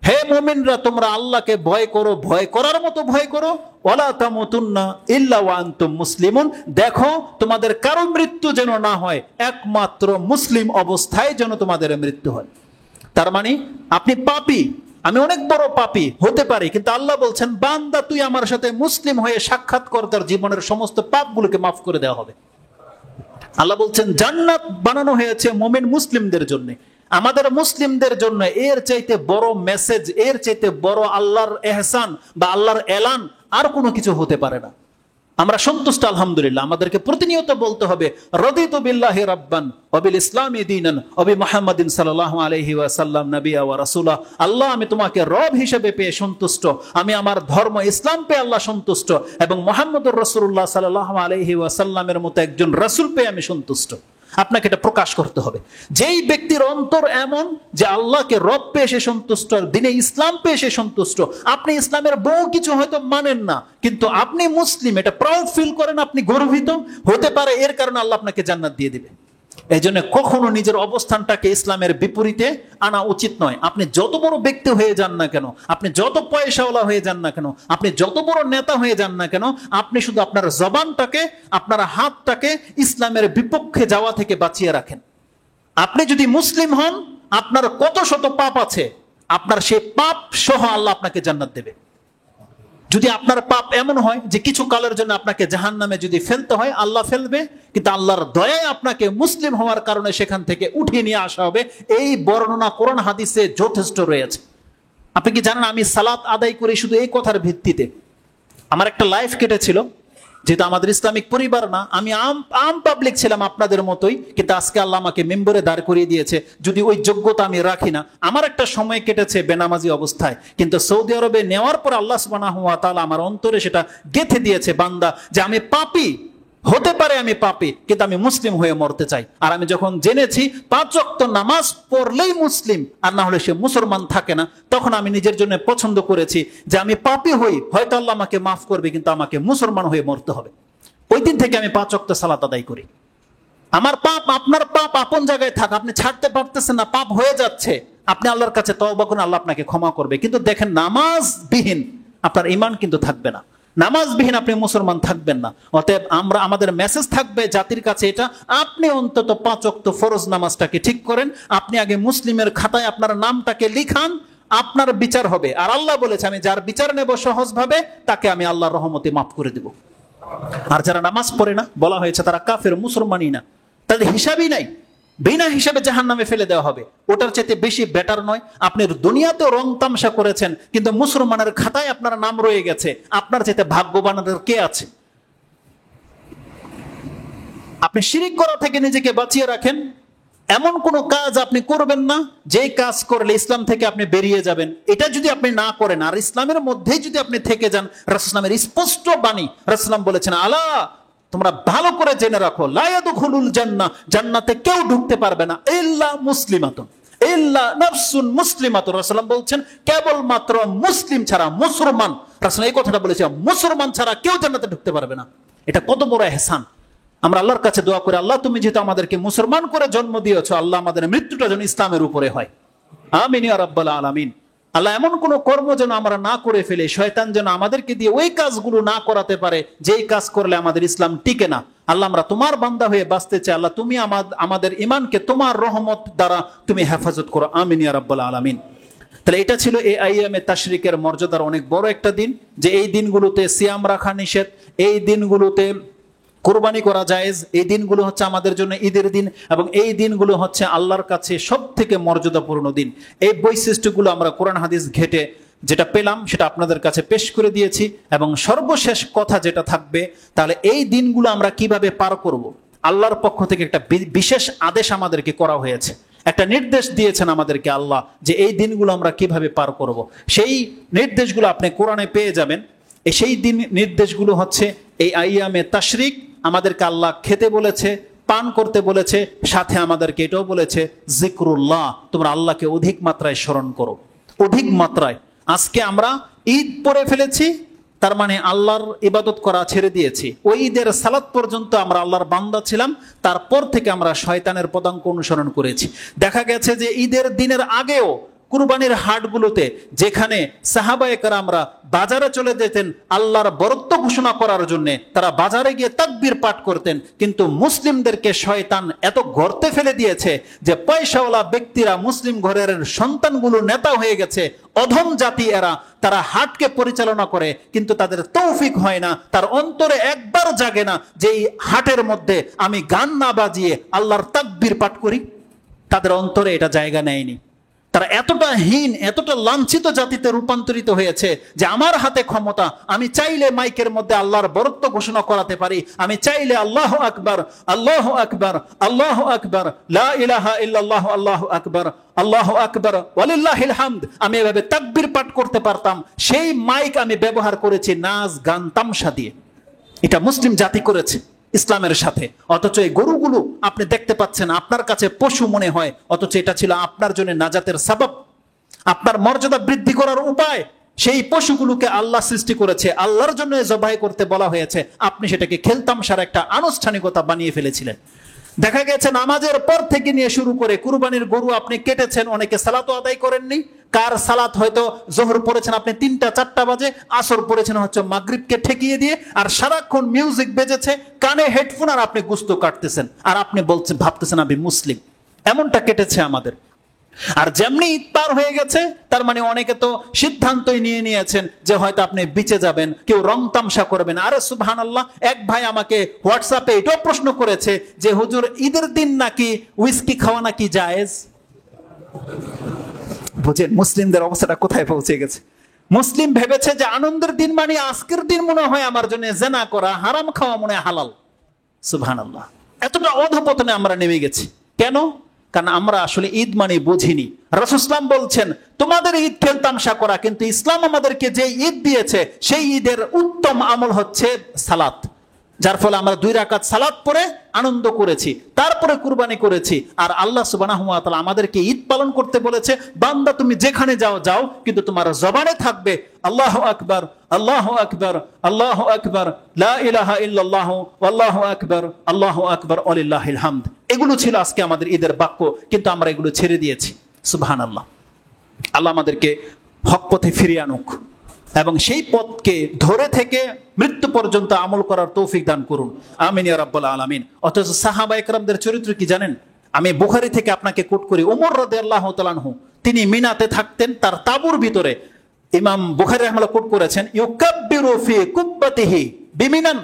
হে মুমিনরা, তোমরা আল্লাহকে ভয় করো, ভয় করার মতো ভয় করো। ওয়ালা তামুতুন্না ইল্লা ওয়া আনতুম মুসলিমুন, দেখো তোমাদের কারো মৃত্যু যেন না হয়, একমাত্র মুসলিম অবস্থায় যেন তোমাদের মৃত্যু হয়। তার মানে আপনি পাপী, আমি অনেক বড় পাপী হতে পারি, কিন্তু আল্লাহ বলছেন বান্দা তুই আমার সাথে মুসলিম হয়ে সাক্ষাৎ কর, তার জীবনের সমস্ত পাপগুলোকে মাফ করে দেওয়া হবে। আল্লাহ বলছেন জান্নাত বানানো হয়েছে মুমিন মুসলিমদের জন্য, আমাদের মুসলিমদের জন্য। এর চাইতে বড় মেসেজ, এর চাইতে বড় আল্লাহর এহসান বা আল্লাহর এলান আর কোনো কিছু হতে পারে না। আমরা সন্তুষ্ট আলহামদুলিল্লাহ। আমাদেরকে প্রতিনিয়ত বলতে হবে রাদিতু বিল্লাহি রাব্বান ওয়া বিল ইসলামি দীনান ওয়া বি মুহাম্মাদিন সাল্লাল্লাহু আলাইহি ওয়াসাল্লাম নবিয়্যা ওয়া রাসূলা। আল্লাহ, আমি তোমাকে রব হিসেবে পেয়ে সন্তুষ্ট, আমি আমার ধর্ম ইসলাম পেয়ে আল্লাহ সন্তুষ্ট, এবং মুহাম্মদুর রাসূলুল্লাহ সাল্লাল্লাহু আলাইহি ওয়াসাল্লামের মতো একজন রাসূল পেয়ে আমি সন্তুষ্ট। আপনাকে এটা প্রকাশ করতে হবে। যেই ব্যক্তির অন্তর এমন যে আল্লাহকে রব পেয়ে সে সন্তুষ্ট, দিনে ইসলাম পেয়ে সে সন্তুষ্ট, আপনি ইসলামের বহু কিছু হয়তো মানেন না, কিন্তু আপনি মুসলিম, এটা প্রাউড ফিল করেন, আপনি গর্বিত হতে পারে, এর কারণে আল্লাহ আপনাকে জান্নাত দিয়ে দিবে। এই জন্য কখনো নিজের অবস্থানটাকে ইসলামের বিপরীতে আনা উচিত নয়। আপনি যত বড় ব্যক্তি হয়ে যান না কেন, আপনি যত পয়সাওয়ালা হয়ে যান না কেন, আপনি যত বড় নেতা হয়ে যান না কেন, আপনি শুধু আপনার জবানটাকে, আপনার হাতটাকে ইসলামের বিপক্ষে যাওয়া থেকে বাঁচিয়ে রাখেন। আপনি যদি মুসলিম হন, আপনার কত শত পাপ আছে, আপনার সেই পাপ সহ আল্লাহ আপনাকে জান্নাত দেবে। যদি আপনার পাপ এমন হয় যে কিছু কালের জন্য আপনাকে জাহান্নামে যদি ফেলতে হয়, আল্লাহ ফেলবে, কিন্তু আল্লাহর দয়ায় আপনাকে মুসলিম হওয়ার কারণে সেখান থেকে উঠিয়ে নিয়ে আসা হবে। এই বর্ণনা কোরআন হাদিসে যথেষ্ট রয়েছে। আপনি কি জানেন, আমি সালাত আদায় করি শুধু এই কথার ভিত্তিতে। আমার একটা লাইফ কেটেছিল, যেহেতু আমাদের ইসলামিক পরিবার না, আমি আম পাবলিক ছিলাম আপনাদের মতোই, কিন্তু আজকে আল্লাহ আমাকে মেম্বরে দাঁড় করিয়ে দিয়েছে। যদি ওই যোগ্যতা আমি রাখি না, আমার একটা সময় কেটেছে বেনামাজি অবস্থায়, কিন্তু সৌদি আরবে নেওয়ার পর আল্লাহ সুবহানাহু ওয়া তাআলা আমার অন্তরে সেটা গেঁথে দিয়েছে, বান্দা, যে আমি পাপী হতে পারে, আমি পাপী, কিন্তু আমি মুসলিম হয়ে মরতে চাই। আর আমি যখন জেনেছি 5 ওয়াক্ত নামাজ পড়লেই মুসলিম, আর না হলে সে মুসলমান থাকে না, তখন আমি নিজের জন্য পছন্দ করেছি যে আমি পাপী হই, হয়তো আল্লাহ আমাকে মাফ করবে, কিন্তু আমাকে মুসলমান হয়ে মরতে হবে। ওই দিন থেকে আমি 5 ওয়াক্ত সালাত আদায় করি। আমার পাপ, আপনার পাপ আপন জায়গায় থাক, আপনি ছাড়তে পারতেছেন না, পাপ হয়ে যাচ্ছে, আপনি আল্লাহর কাছে তওবা করুন, আল্লাহ আপনাকে ক্ষমা করবে। কিন্তু দেখেন, নামাজবিহীন আপনার ঈমান কিন্তু থাকবে না, নামাজবিহীন আপনি মুসলমান থাকবেন না। অতএব আমাদের মেসেজ থাকবে জাতির কাছে এটা, আপনি অন্তত 5 ওয়াক্ত ফরজ নামাজটাকে ঠিক করেন, আপনি আগে মুসলিমের খাতায় আপনার নামটাকে লিখান, আপনার বিচার হবে। আর আল্লাহ বলেছে, আমি যার বিচার নেব সহজভাবে, তাকে আমি আল্লাহর রহমতে মাফ করে দেব। আর যারা নামাজ পড়ে না, বলা হয়েছে তারা কাফের, মুসলমানই না, তাদের হিসাবই নাই, বিনা হিসাবে জাহান্নামে ফেলে দেওয়া হবে। ওটার চাইতে বেশি বেটার নয়? আপনি দুনিয়াতেও রং তামসা করেছেন, কিন্তু মুসলমানের খাতায় আপনার নাম রয়ে গেছে, আপনার চাইতে ভাগ্যবানদের কে আছে? আপনি শিরিক করা থেকে নিজেকে বাঁচিয়ে রাখেন। এমন কোন কাজ আপনি করবেন না যেই কাজ করলে ইসলাম থেকে আপনি বেরিয়ে যাবেন। এটা যদি আপনি না করেন, আর ইসলামের মধ্যেই যদি আপনি থেকে যান, রাসূলের স্পষ্ট বাণী, রাসূল বলেছেন, আলা, তোমরা ভালো করে জেনে রাখো, লা ইয়াদখুলুল জান্নাহ, জান্নাতে কেউ ঢুকতে পারবে না, ইল্লা মুসলিমাতুন, ইল্লা নাফসুন মুসলিমাতুন। রাসূল বলছেন কেবলমাত্র মুসলিম ছাড়া, মুসলমান, রাসূল এই কথাটা বলেছেন, মুসলমান ছাড়া কেউ জান্নাতে ঢুকতে পারবে না। এটা কত বড় ইহসান! আমরা আল্লাহর কাছে দোয়া করি, আল্লাহ তুমি যেহেতু আমাদেরকে মুসলমান করে জন্ম দিয়েছো, আল্লাহ আমাদের মৃত্যুটা যেন ইসলামের উপরে হয়। আমিন ইয়া রাব্বাল আলামিন। আল্লাহ এমন কোন কর্ম যেন আমরা না করে ফেলে, শয়তান যেন আমাদেরকে দিয়ে ওই কাজগুলো না করাতে পারে যেই কাজ করলে আমাদের ইসলাম টিকে না। আল্লাহ, আমরা তোমার বান্দা হয়ে বাঁচতে চাই। আল্লাহ, তুমি আমাদের ঈমানকে তোমার রহমত দ্বারা তুমি হেফাজত করো। আমিন ইয়া রাব্বাল আলামিন। তাহলে এটা ছিল এই আইয়ামে তাশরিকের মর্যাদার অনেক বড় একটা দিন, যে এই দিনগুলোতে সিয়াম রাখা নিষেধ, এই দিনগুলোতে কোরবানি করা জায়েজ, এই দিনগুলো হচ্ছে আমাদের জন্য ঈদের দিন, এবং এই দিনগুলো হচ্ছে আল্লাহর কাছে সব থেকে মর্যাদাপূর্ণ দিন। এই বৈশিষ্ট্যগুলো আমরা কোরআন হাদিস ঘেটে যেটা পেলাম সেটা আপনাদের কাছে পেশ করে দিয়েছি। এবং সর্বশেষ কথা যেটা থাকবে, তাহলে এই দিনগুলো আমরা কিভাবে পার করব। আল্লাহর পক্ষ থেকে একটা বিশেষ আদেশ আমাদেরকে করা হয়েছে, একটা নির্দেশ দিয়েছেন আমাদেরকে আল্লাহ, যে এই দিনগুলো আমরা কিভাবে পার করব। সেই নির্দেশগুলো আপনি কোরআনে পেয়ে যাবেন। সেই দিন নির্দেশগুলো হচ্ছে এই আইয়ামে তাশরিক, আমাদেরকে আল্লাহ খেতে বলেছে, পান করতে বলেছে, সাথে আমাদেরকে এটাও বলেছে জিক্রুল্লাহ, তোমরা আল্লাহকে অধিক মাত্রায় স্মরণ করো, অধিক মাত্রায়। আজকে আমরা ঈদ পড়ে ফেলেছি, তার মানে আল্লাহর ইবাদত করা ছেড়ে দিয়েছি। ওই ঈদের সালাত পর্যন্ত আমরা আল্লাহর বান্দা ছিলাম, তারপর থেকে আমরা শয়তানের পদাঙ্ক অনুসরণ করেছি। দেখা গেছে যে ঈদের দিনের আগেও কুরবানির হাটগুলোতে যেখানে সাহাবায়ে কেরামরা বাজারে চলে যেতেন আল্লাহর বরত্ব ঘোষণা করার জন্য, তারা বাজারে গিয়ে তাকবীর পাঠ করতেন। কিন্তু মুসলিমদেরকে শয়তান এত গর্তে ফেলে দিয়েছে যে পয়সাওয়ালা ব্যক্তিরা মুসলিম ঘরের সন্তানগুলো নেতা হয়ে গেছে, অধম জাতি এরা। তারা হাটকে পরিচালনা করে কিন্তু তাদের তৌফিক হয় না, তার অন্তরে একবার জাগে না যে এই হাটের মধ্যে আমি গান না বাজিয়ে আল্লাহর তাকবীর পাঠ করি। তাদের অন্তরে এটা জায়গা নেয়নি। তারা এতটা হীন, এতটা লাঞ্ছিত জাতিতে রূপান্তরিত হয়েছে যে আমার হাতে ক্ষমতা, আমি চাইলে মাইকের মধ্যে আল্লাহর বরত্ব ঘোষণা করাতে পারি, আমি চাইলে আল্লাহু আকবার, আল্লাহু আকবার, আল্লাহু আকবার, লা ইলাহা ইল্লাল্লাহু, আল্লাহু আকবার, আল্লাহু আকবার, ওয়ালিল্লাহিল হামদ, আমি এভাবে তাকবীর পাঠ করতে পারতাম। সেই মাইক আমি ব্যবহার করেছি নাচ গান তামসা দিয়ে। এটা মুসলিম জাতি করেছে ইসলামের সাথে। অথচ এই গরুগুলো আপনি দেখতে পাচ্ছেন, আপনার কাছে পশু মনে হয়, অথচ এটা ছিল আপনার জন্য নাজাতের সাবাব, আপনার মর্যাদা বৃদ্ধি করার উপায়। সেই পশুগুলোকে আল্লাহ সৃষ্টি করেছে, আল্লাহর জন্য জবাই করতে বলা হয়েছে, আপনি সেটাকে খেলতামশার একটা আনুষ্ঠানিকতা বানিয়ে ফেলেছিলেন। দেখা গেছে নামাজের পর থেকে নিয়ে শুরু করে কুরবানির গরু আপনি কেটেছেন, অনেকে সালাতও আদায় করেননি। কার সালাত হয়তো জোহর পড়েছেন আপনি 3টা-4টা বাজে, আসর পড়েছেন হচ্ছে মাগরিবকে ঠেকিয়ে দিয়ে, আর সারাক্ষণ মিউজিক বেজেছে, কানে হেডফোন, আর আপনি গুস্ত কাটতেছেন, আর আপনি বলছেন, ভাবতেছেন আমি মুসলিম। এমনটা কেটেছে আমাদের। আর যেমনি ঈদ পার হয়ে গেছে, তার মানে অনেকে তো সিদ্ধান্তই নিয়ে নিয়েছেন যে হয়তো আপনি বিচে যাবেন, কেউ রং তামসা করবেন। আরে সুবহানাল্লাহ, এক ভাই আমাকে হোয়াটসঅ্যাপে এটাও প্রশ্ন করেছে যে হুজুর, ঈদের দিন নাকি উইস্কি খাওয়া নাকি জায়েজ? বুঝেন মুসলিমদের অবস্থাটা কোথায় পৌঁছে গেছে। মুসলিম ভেবেছে যে আনন্দের দিন মানে আজকের দিন মনে হয় আমার জন্য জেনা করা, হারাম খাওয়া মনে হয় হালাল। সুবহানাল্লাহ, এতটা অধপতনে আমরা নেমে গেছি। কেন? কারণ আমরা আসলে ঈদ মানে বুঝিনি। রাসূল ইসলাম বলছেন তোমাদের ঈদ খেলতামশা করা, কিন্তু ইসলাম আমাদেরকে যে ঈদ দিয়েছে সেই ঈদের উত্তম আমল হচ্ছে সালাত। যার ফলে আমরা 2 রাকাত সালাত পড়ে আনন্দ করেছি, তারপরে কুরবানি করেছি। আর আল্লাহ সুবহানাহু ওয়া তাআলা আমাদেরকে ঈদ পালন করতে বলেছে, বান্দা তুমি যেখানে যাও যাও, কিন্তু তোমার জবানে থাকবে আল্লাহু আকবার, আল্লাহু আকবার, আল্লাহু আকবার, লা ইলাহা ইল্লাল্লাহ, আল্লাহু আকবার, আল্লাহু আকবার, ওয়ালিল্লাহিল হামদ। এগুলো ছিল আজকে আমাদের ঈদের বাক্য, কিন্তু আমরা এগুলো ছেড়ে দিয়েছি। সুবহানাল্লাহ। আল্লাহ আমাদেরকে হক পথে ফিরিয়ে আনুক এবং সেই পথকে ধরে থেকে মৃত্যু পর্যন্ত আমল করার তৌফিক দান করুন। আমিন ইয়া রাব্বাল আলামিন। অথচ সাহাবায়ে কেরামদের চরিত্র কি জানেন? আমি বুখারী থেকে আপনাকে কোট করি। ওমর রাদিয়াল্লাহু তাআলা আনহু, তিনি মিনাতে থাকতেন, তার তাঁবুর ভিতরে। ইমাম বুখারী রাহিমাহুল্লাহ কোট করেছেন, ইউকাব্বিরু ফি কুব্বাতিহি বিমিনান।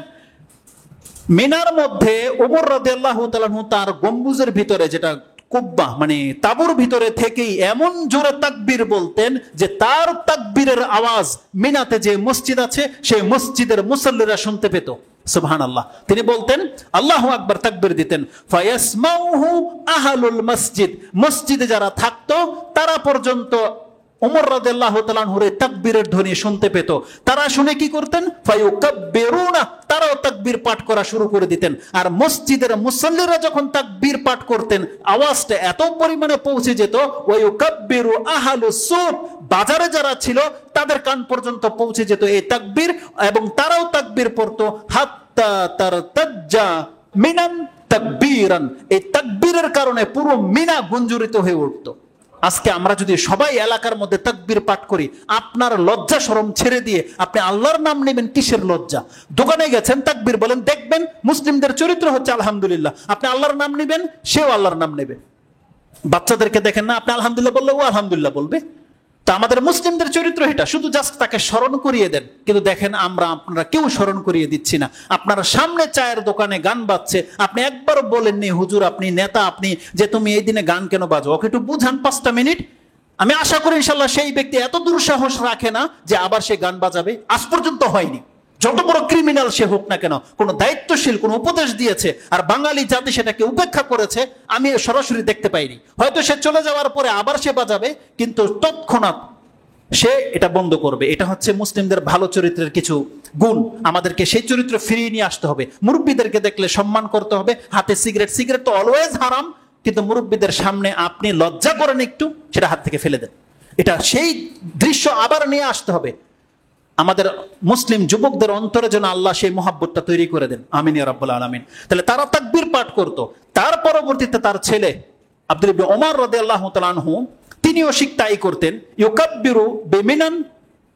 মিনার মধ্যে ওমর রাদিয়াল্লাহু তাআলা আনহু তার গম্বুজের ভিতরে, যেটা কুব্বা মানে তাঁবুর ভিতরে থেকেই এমন জোরে তাকবীর বলতেন যে তার তাকবীরের আওয়াজ মিনাতে যে মসজিদ আছে সেই মসজিদের মুসল্লিরা শুনতে পেত। সুবহানাল্লাহ। তিনি বলতেন আল্লাহু আকবার, তাকবীর দিতেন, ফায়াসমাউহু আহলুল মসজিদ। মসজিদে যারা থাকতো তারা পর্যন্ত ওমর রাদিয়াল্লাহু তাআলা আনহুর তাকবীরের ধ্বনি শুনতে পেত। তারা শুনে কি করতেন? ফায়ুকাব্বিরুনা, তারাও তাকবীর পাঠ করা শুরু করে দিতেন। আর মসজিদের মুসল্লিরা যখন তাকবীর পাঠ করতেন, আওয়াজটা এত পরিমাণে পৌঁছে যেত, ওয়ায়ুকাব্বিরু আহলুস সুক, বাজারে যারা ছিল তাদের কান পর্যন্ত পৌঁছে যেত এই তাকবীর, এবং তারাও তাকবীর পড়তো। হাত্তা তারতাজ্জা মিনান তাকবীরান, এই তাকবীরের কারণে পুরো মিনা গুঞ্জরিত হয়ে উঠতো। আজকে আমরা যদি সবাই এলাকার মধ্যে তাকবীর পাঠ করি, আপনার লজ্জা শরম ছেড়ে দিয়ে আপনি আল্লাহর নাম নেবেন, কিসের লজ্জা? দোকানে গেছেন তাকবীর বলেন, দেখবেন মুসলিমদের চরিত্র হচ্ছে আলহামদুলিল্লাহ। আপনি আল্লাহর নাম নেবেন, সেও আল্লাহর নাম নেবে। বাচ্চাদেরকে দেখেন না, আপনি আলহামদুলিল্লাহ বললে ও আলহামদুলিল্লাহ বলবে। তা আমাদের মুসলিমদের চরিত্র এটা, শুধু জাস্ট তাকে স্মরণ করিয়ে দেন। কিন্তু দেখেন আপনারা কেউ স্মরণ করিয়ে দিচ্ছি না। আপনার সামনে চায়ের দোকানে গান বাজছে, আপনি একবার বলেননি হুজুর আপনি নেতা, আপনি যে তুমি এই দিনে গান কেন বাজো, ওকে একটু বুঝান 5টা মিনিট। আমি আশা করি ইনশাল্লাহ সেই ব্যক্তি এত দুঃসাহস রাখে না যে আবার সে গান বাজাবে। আজ পর্যন্ত হয়নি। যত বড় ক্রিমিনাল সে হোক না কেন, কোন দায়িত্বশীল কোন উপদেশ দিয়েছে আর বাঙালি জাতি সেটাকে উপেক্ষা করেছে, আমি সরাসরি দেখতে পাইনি। হয়তো সে চলে যাওয়ার পরে আবার সে বাজাবে, কিন্তু তৎক্ষণাৎ সে এটা বন্ধ করবে। এটা হচ্ছে মুসলিমদের ভালো চরিত্রের কিছু গুণ। আমাদেরকে সেই চরিত্র ফিরিয়ে নিয়ে আসতে হবে। মুরব্বীদেরকে দেখলে সম্মান করতে হবে। হাতে সিগারেট, সিগারেট তো অলওয়েজ হারাম, কিন্তু মুরব্বীদের সামনে আপনি লজ্জা করেন একটু, সেটা হাত থেকে ফেলে দেন। এটা সেই দৃশ্য আবার নিয়ে আসতে হবে। আমাদের মুসলিম যুবকদের অন্তরে যেন আল্লাহ সেই মোহাব্বতটা তৈরি করে দেন। আমিন ইয়া রাব্বাল আলামিন। তাহলে তারা তাকবীর পাঠ করত। তার পরবর্তীতে তার ছেলে আব্দুল্লাহ ইবনে ওমর রাদিয়াল্লাহু তাআলা আনহু তিনিও ঠিক তাই করতেন। ইউকাব্বিরু বিমিনান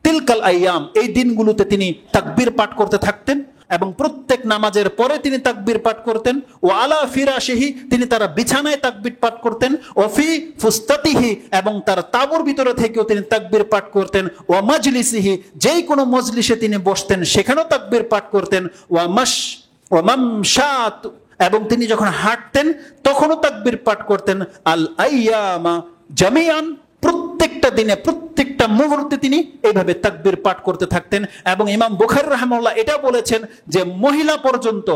তিলকাল আইয়াম, এই দিনগুলোতে তিনি তাকবীর পাঠ করতে থাকতেন এবং প্রত্যেক নামাজের পরে তিনি তাকবীর পাঠ করতেন। ও আলা ফিরাশিহি, তিনি তার বিছানায় তাকবীর পাঠ করতেন। ওফি ফুস্তাতিহি, এবং তার তাঁবুর ভিতরে থেকেও তিনি তাকবীর পাঠ করতেন। ও মাজলিসিহি, যেই কোনো মজলিসে তিনি বসতেন সেখানেও তাকবীর পাঠ করতেন। ও মামশাত, এবং তিনি যখন হাঁটতেন তখনও তাকবীর পাঠ করতেন। আল আইয়ামা জামিয়ান, প্রত্যেকটা দিনে প্রত্যেকটা মুহূর্তে তিনি এইভাবে তাকবীর পাঠ করতে থাকতেন। এবং ইমাম বুখারী রাহিমাহুল্লাহ এটা বলেছেন যে মহিলা পর্যন্ত,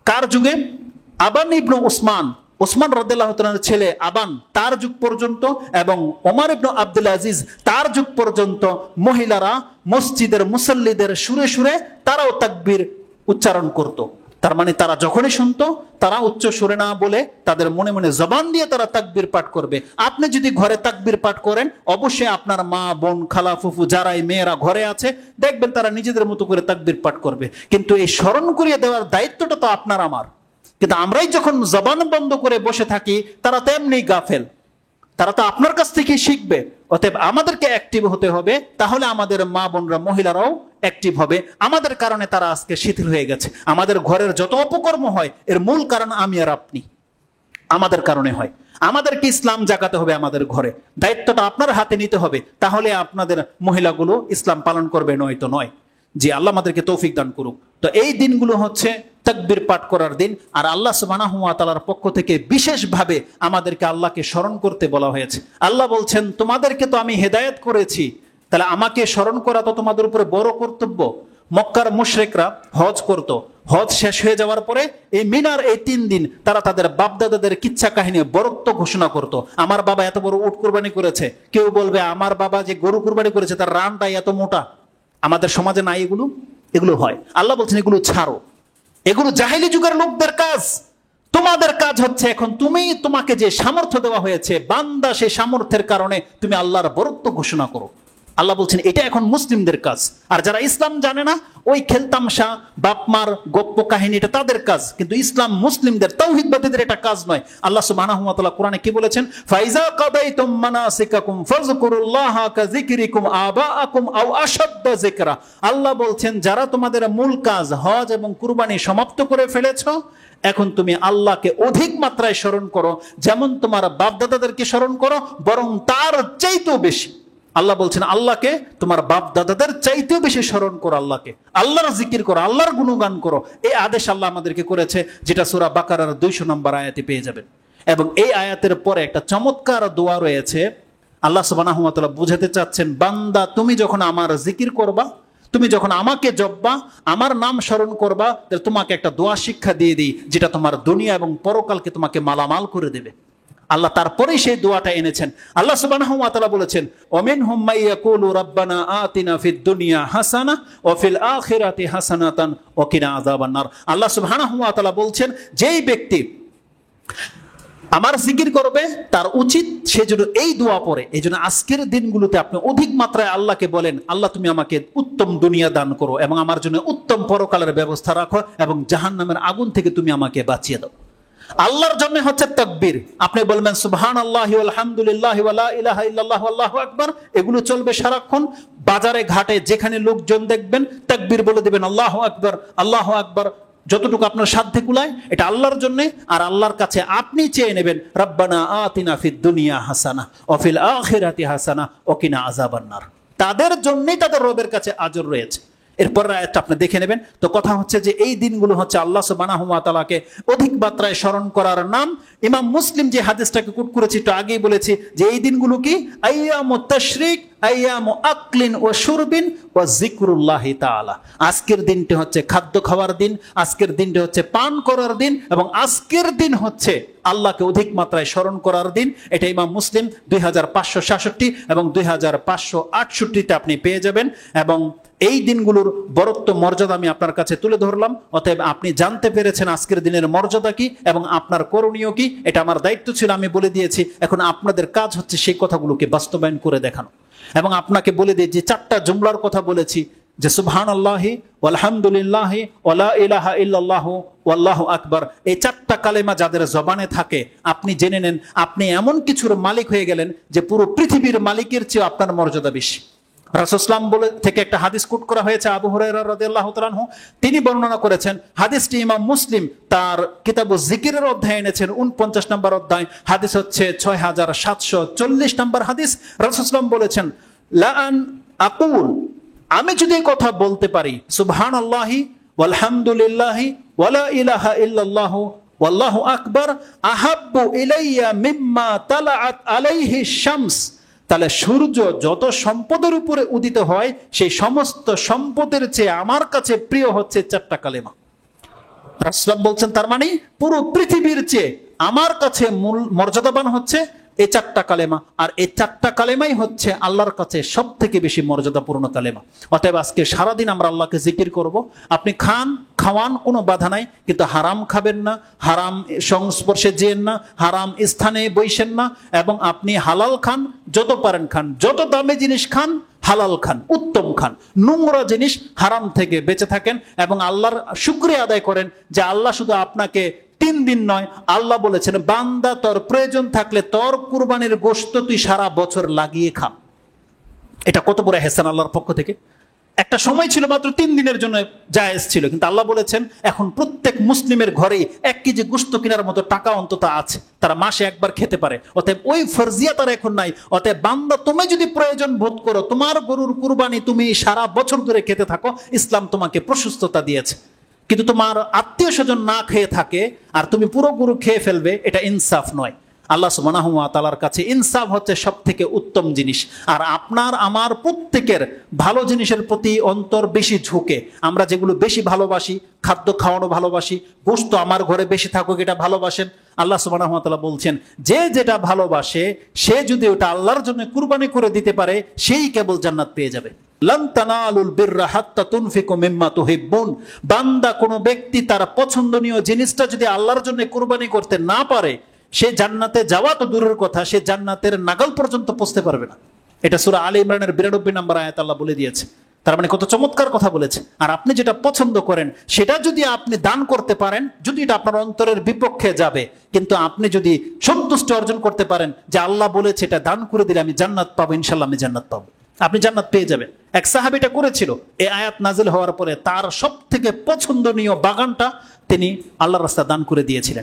কার যুগে? আবান ইবনু ওসমান রাদিয়াল্লাহু তাআলার ছেলে আবান, তার যুগ পর্যন্ত, এবং ওমর ইবনু আব্দুল আজিজ তার যুগ পর্যন্ত মহিলারা মসজিদের মুসল্লিদের সুরে সুরে তারাও তাকবীর উচ্চারণ করত। তার মানে তারা যখনই শুনতো তারা উচ্চ সুরে না বলে তাদের মনে মনে জবান দিয়ে তারা তাকবীর পাঠ করবে। আপনি যদি ঘরে তাকবীর পাঠ করেন, অবশ্যই আপনার মা, বোন, খালা, ফুফু যারাই মেয়েরা ঘরে আছে দেখবেন তারা নিজেদের মতো করে তাকবীর পাঠ করবে। কিন্তু এই স্মরণ করিয়ে দেওয়ার দায়িত্বটা তো আপনার আমার। কিন্তু আমরাই যখন জবান বন্ধ করে বসে থাকি, তারা তো এমনি গাফেল, তারা তো আপনার কাছ থেকে শিখবে। অতএব আমাদেরকে অ্যাক্টিভ হতে হবে, তাহলে আমাদের মা বোনরা, মহিলারাও অ্যাক্টিভ হবে। আমাদের কারণে তারা আজকে শিথিল হয়ে গেছে। আমাদের ঘরের যত অপকর্ম হয় এর মূল কারণ আমি আর আপনি, আমাদের কারণে হয়। আমাদেরকে ইসলাম জাগাতে হবে, আমাদের ঘরে দায়িত্বটা আপনার হাতে নিতে হবে, তাহলে আপনাদের মহিলাগুলো ইসলাম পালন করবে, নয়তো নয়। জি, আল্লাহ আমাদেরকে তৌফিক দান করুক। তো এই দিনগুলো হচ্ছে তাকবীর পাঠ করার দিন। আর আল্লাহ সুবহানাহু ওয়া তাআলার পক্ষ থেকে বিশেষভাবে আমাদেরকে আল্লাহকে স্মরণ করতে বলা হয়েছে। আল্লাহ বলছেন, তোমাদেরকে তো আমি হেদায়েত করেছি, তাহলে আমাকে স্মরণ করা তো তোমাদের উপরে বড় কর্তব্য। মক্কার মুশরিকরা হজ করত, হজ শেষ হয়ে যাওয়ার পরে এই মিনার এই 3 দিন তারা তাদের বাপদাদাদের কিচ্ছা কাহিনী বরত্ব ঘোষণা করত। আমার বাবা এত বড় উট কুরবানি করেছে, কেউ বলবে আমার বাবা যে গরু কুরবানি করেছে তার রানটাই এত মোটা। আমাদের সমাজে নাই এগুলো হয়। আল্লাহ বলছেন এগুলো ছাড়ো, এগুলো জাহেলি যুগের লোকদের কাজ। তোমাদের কাজ হচ্ছে এখন তোমাকে যে সামর্থ্য দেওয়া হয়েছে, বান্দা সেই সামর্থ্যের কারণে তুমি আল্লাহর বরত্ব ঘোষণা করো। আল্লাহ বলছেন এটা এখন মুসলিমদের কাজ। আর যারা ইসলাম জানে না, ওই খেলতামশা, বাপমার গপ্প কাহিনী, এটা তাদের কাজ। কিন্তু ইসলাম মুসলিমদের, তাওহীদবাদীদের এটা কাজ নয়। আল্লাহ সুবহানাহু ওয়া তাআলা কোরআনে কি বলেছেন? ফাইজা কাদাইতুম মানাসিকাকুম ফাযকুরুল্লাহা কাযিকরিকুম আবাআকুম আও আশাদ্দা যিকরা। আল্লাহ বলছেন যারা তোমাদের মূল কাজ হজ এবং কুরবানি সমাপ্ত করে ফেলেছো, এখন তুমি আল্লাহকে অধিক মাত্রায় স্মরণ করো, যেমন তোমার বাপদাদাদেরকে স্মরণ করো, বরং তার চাইতেও বেশি। আল্লাহ বলছেন আল্লাহকে তোমার বাপ দাদাদের চাইতেও বেশি স্মরণ করো, আল্লাহকে, আল্লাহর জিকির করো, আল্লাহর গুণগান করো। এই আদেশ আল্লাহ আমাদেরকে করেছে, যেটা সূরা বাকারার 200 নম্বর আয়াতে পেয়ে যাবেন। এবং এই আয়াতের পরে একটা চমৎকার দোয়া রয়েছে। আল্লাহ সুবহানাহু ওয়া তাআলা বুঝাতে চাচ্ছেন, বান্দা তুমি যখন আমার জিকির করবা, তুমি যখন আমাকে জপবা, আমার নাম স্মরণ করবা, তাহলে তোমাকে একটা দোয়া শিক্ষা দিয়ে দিই, যেটা তোমার দুনিয়া এবং পরকালকে তোমাকে মালামাল করে দেবে। আল্লাহ তারপরেই সেই দোয়াটা এনেছেন। আল্লাহ সুবহানাহু ওয়া তাআলা বলেছেন, ওয়ামিনহুম মাইয়াকুলু রাব্বানা আতিনা ফিদ দুনিয়া হাসানা ওয়া ফিল আখিরাতি হাসানাতান ওয়া কিনা আযাবান নার। আল্লাহ সুবহানাহু ওয়া তাআলা বলছেন, যেই ব্যক্তি আমার জিকির করবে তার উচিত সে যেন এই দোয়া পড়ে। এই জন্য আজকের দিনগুলোতে আপনি অধিক মাত্রায় আল্লাহকে বলেন, আল্লাহ তুমি আমাকে উত্তম দুনিয়া দান করো এবং আমার জন্য উত্তম পরকালের ব্যবস্থা রাখো এবং জাহান্নামের আগুন থেকে তুমি আমাকে বাঁচিয়ে দাও। আল্লাহর জন্য হচ্ছে তাকবীর। আপনি বলবেন সুবহানাল্লাহি ওয়াল হামদুলিল্লাহি ওয়া লা ইলাহা ইল্লাল্লাহু আল্লাহু আকবার, এগুলো চলবে সারাক্ষণ। বাজারে ঘাটে যেখানে লোকজন দেখবেন তাকবীর বলে দিবেন, আল্লাহু আকবার, আল্লাহু আকবার, যতটুকু আপনার সাধ্যে কুলায়, এটা আল্লাহর জন্য। আর আল্লাহর কাছে আপনি চেয়ে নেবেন, রাব্বানা আতিনা ফিদ দুনিয়া হাসানা ওয়া ফিল আখিরাতি হাসানা ওয়া কিনা আযাবান নার। তাদের জন্যই তাদের রবের কাছে আজর রয়েছে। এরপর আয়াতটা আপনি দেখে নেবেন। তো কথা হচ্ছে যে এই দিনগুলো হচ্ছে আল্লাহ সুবহানাহু ওয়া তাআলাকে অধিক মাত্রায় স্মরণ করার নাম। ইমাম মুসলিম যে হাদিসটাকে কোট করেছি একটু আগেই বলেছি যে এই দিনগুলো কি? আইয়ামুত তাশরিক, আইয়ামু আকলিন ওয়া শুরবিন ওয়া যিকরুল্লাহি তাআলা। আজকের দিনটি হচ্ছে খাদ্য খাওয়ার দিন, আজকের দিনটি হচ্ছে পান করার দিন, এবং আজকের দিন হচ্ছে আল্লাহকে অধিক মাত্রায় স্মরণ করার দিন। এটা ইমাম মুসলিম 2566 এবং 2568-তে আপনি পেয়ে যাবেন। এবং এই দিনগুলোর বরত্ব মর্যাদা আমি আপনার কাছে তুলে ধরলাম। অতএব আপনি জানতে পেরেছেন আজকের দিনের মর্যাদা কি এবং আপনার করণীয় কি। এটা আমার দায়িত্ব ছিল, আমি বলে দিয়েছি। এখন আপনাদের কাজ হচ্ছে সেই কথাগুলোকে বাস্তবায়ন করে দেখানো। এবং আপনাকে বলে দিই যে 4টা জুমলার কথা বলেছি, যে সুবহানাল্লাহি ওয়ালহামদুলিল্লাহি ওয়ালা ইলাহা ইল্লাল্লাহু ওয়াল্লাহু আকবার, এই চারটা কালেমা যাদের জবানে থাকে, আপনি জেনে নেন আপনি এমন কিছুর মালিক হয়ে গেলেন যে পুরো পৃথিবীর মালিকের চেয়ে আপনার মর্যাদা বেশি। রাসূলুল্লাহ সাল্লাল্লাহু আলাইহি ওয়াসাল্লাম বলে থেকে একটা হাদিস কোট করা হয়েছে, আবু হুরায়রা রাদিয়াল্লাহু তাআলা আনহু তিনি বর্ণনা করেছেন। হাদিসটি ইমাম মুসলিম তার কিতাবুজ জিকিরের অধ্যায়ে এনেছেন, 49 নম্বর অধ্যায়, হাদিস হচ্ছে 6740 নম্বর হাদিস। রাসূলুল্লাহ সাল্লাল্লাহু আলাইহি ওয়াসাল্লাম বলেছেন, লা আন আকুল, আমি যদি এই কথা বলতে পারি, সুবহানাল্লাহি ওয়ালহামদুলিল্লাহি ওয়ালা ইলাহা ইল্লাল্লাহু ওয়াল্লাহু আকবার, আহাব্বু ইলাইয়া মিম্মা তালাআত আলাইহি শামস, তাহলে সূর্য যত সম্পদের উপরে উদিত হয় সেই সমস্ত সম্পদের চেয়ে আমার কাছে প্রিয় হচ্ছে চারটা কালেমা। রাসূল বলছেন তার মানে পুরো পৃথিবীর চেয়ে আমার কাছে মর্যাদাবান হচ্ছে এই চারটা কালেমা, আর এই চারটা কালেমাই হচ্ছে আল্লাহর কাছে সব থেকে বেশি মর্যাদাপূর্ণ কালেমা। অতএব আজকে সারাদিন আমরা আল্লাহকে জিকির করব। আপনি খান, খাওয়ান, কোনো বাধা নাই, কিন্তু হারাম খাবেন না, হারাম সংস্পর্শে যেন না, হারাম স্থানে বইসেন না, এবং আপনি হালাল খান, যত পারেন খান, যত দামি জিনিস খান হালাল খান, উত্তম খান, নোংরা জিনিস হারাম থেকে বেঁচে থাকেন, এবং আল্লাহর শুকরিয়া আদায় করেন যে আল্লাহ শুধু আপনাকে 3 দিন নয়, আল্লাহ বলেছেন বান্দা তোর প্রয়োজন থাকলে তোর কুরবানির গোশত তুই সারা বছর লাগিয়ে খা। এটা কত বড় ইহসান আল্লাহর পক্ষ থেকে। একটা সময় ছিল মাত্র 3 দিনের জন্য জায়েজ ছিল, কিন্তু আল্লাহ বলেছেন এখন প্রত্যেক মুসলিমের ঘরেই 1 কেজি গোশত কেনার মতো টাকা অন্তত আছে, তারা মাসে একবার খেতে পারে। অতএব ওই ফরজিয়া তার এখন নাই। অতএব বান্দা তুমি যদি প্রয়োজন বোধ করো, তোমার গরুর কুরবানি তুমি সারা বছর ধরে খেতে থাকো, ইসলাম তোমাকে প্রশস্ততা দিয়েছে। কিন্তু তোমার আত্মীয় স্বজন না খেয়ে থাকে আর তুমি পুরো গরু খেয়ে ফেলবে, এটা ইনসাফ নয়। আল্লাহ সুবহানাহু ওয়া তাআলার কাছে ইনসাফ হচ্ছে সব থেকে উত্তম জিনিস। আর আপনার আমার প্রত্যেকের ভালো জিনিসের প্রতি অন্তর বেশি ঝুঁকে, আমরা যেগুলো বেশি ভালোবাসি, খাদ্য খাওয়ানো ভালোবাসি, গোশত আমার ঘরে বেশি থাকুক এটা ভালোবাসেন। আল্লাহ সুবহানাহু ওয়া তাআলা বলছেন যে যেটা ভালোবাসে সে যদি ওটা আল্লাহর জন্য কুরবানি করে দিতে পারে সেই কেবল জান্নাত পেয়ে যাবে। লান তানালুল বিররা হাত্তা তুনফিকু মিম্মা তুহিব্বুন, বান্দা কোনো ব্যক্তি তার পছন্দনীয় জিনিসটা যদি আল্লাহর জন্য কুরবানি করতে না পারে, সে জান্নাতে যাওয়া তো দূরের কথা, সে জান্নাতের নাগাল পর্যন্ত পৌঁছতে পারবে না। এটা সূরা আলে ইমরানের 92 নম্বর আয়াত আল্লাহ বলে দিয়েছে। তার মানে কত চমৎকার কথা বলেছে। আর আপনি যেটা পছন্দ করেন সেটা যদি আপনি দান করতে পারেন, যদি এটা আপনার অন্তরের বিপক্ষে যাবে, কিন্তু আপনি যদি সন্তুষ্টি অর্জন করতে পারেন যে আল্লাহ বলেছে এটা দান করে দিলে আমি জান্নাত পাবো, ইনশাআল্লাহ আমি জান্নাত পাবো, আপনি জান্নাত পেয়ে যাবেন। এক সাহাবী এটা করেছিল। এই আয়াত নাজিল হওয়ার পরে তার সব থেকে পছন্দনীয় বাগানটা তিনি আল্লাহর রাস্তায় দান করে দিয়েছিলেন।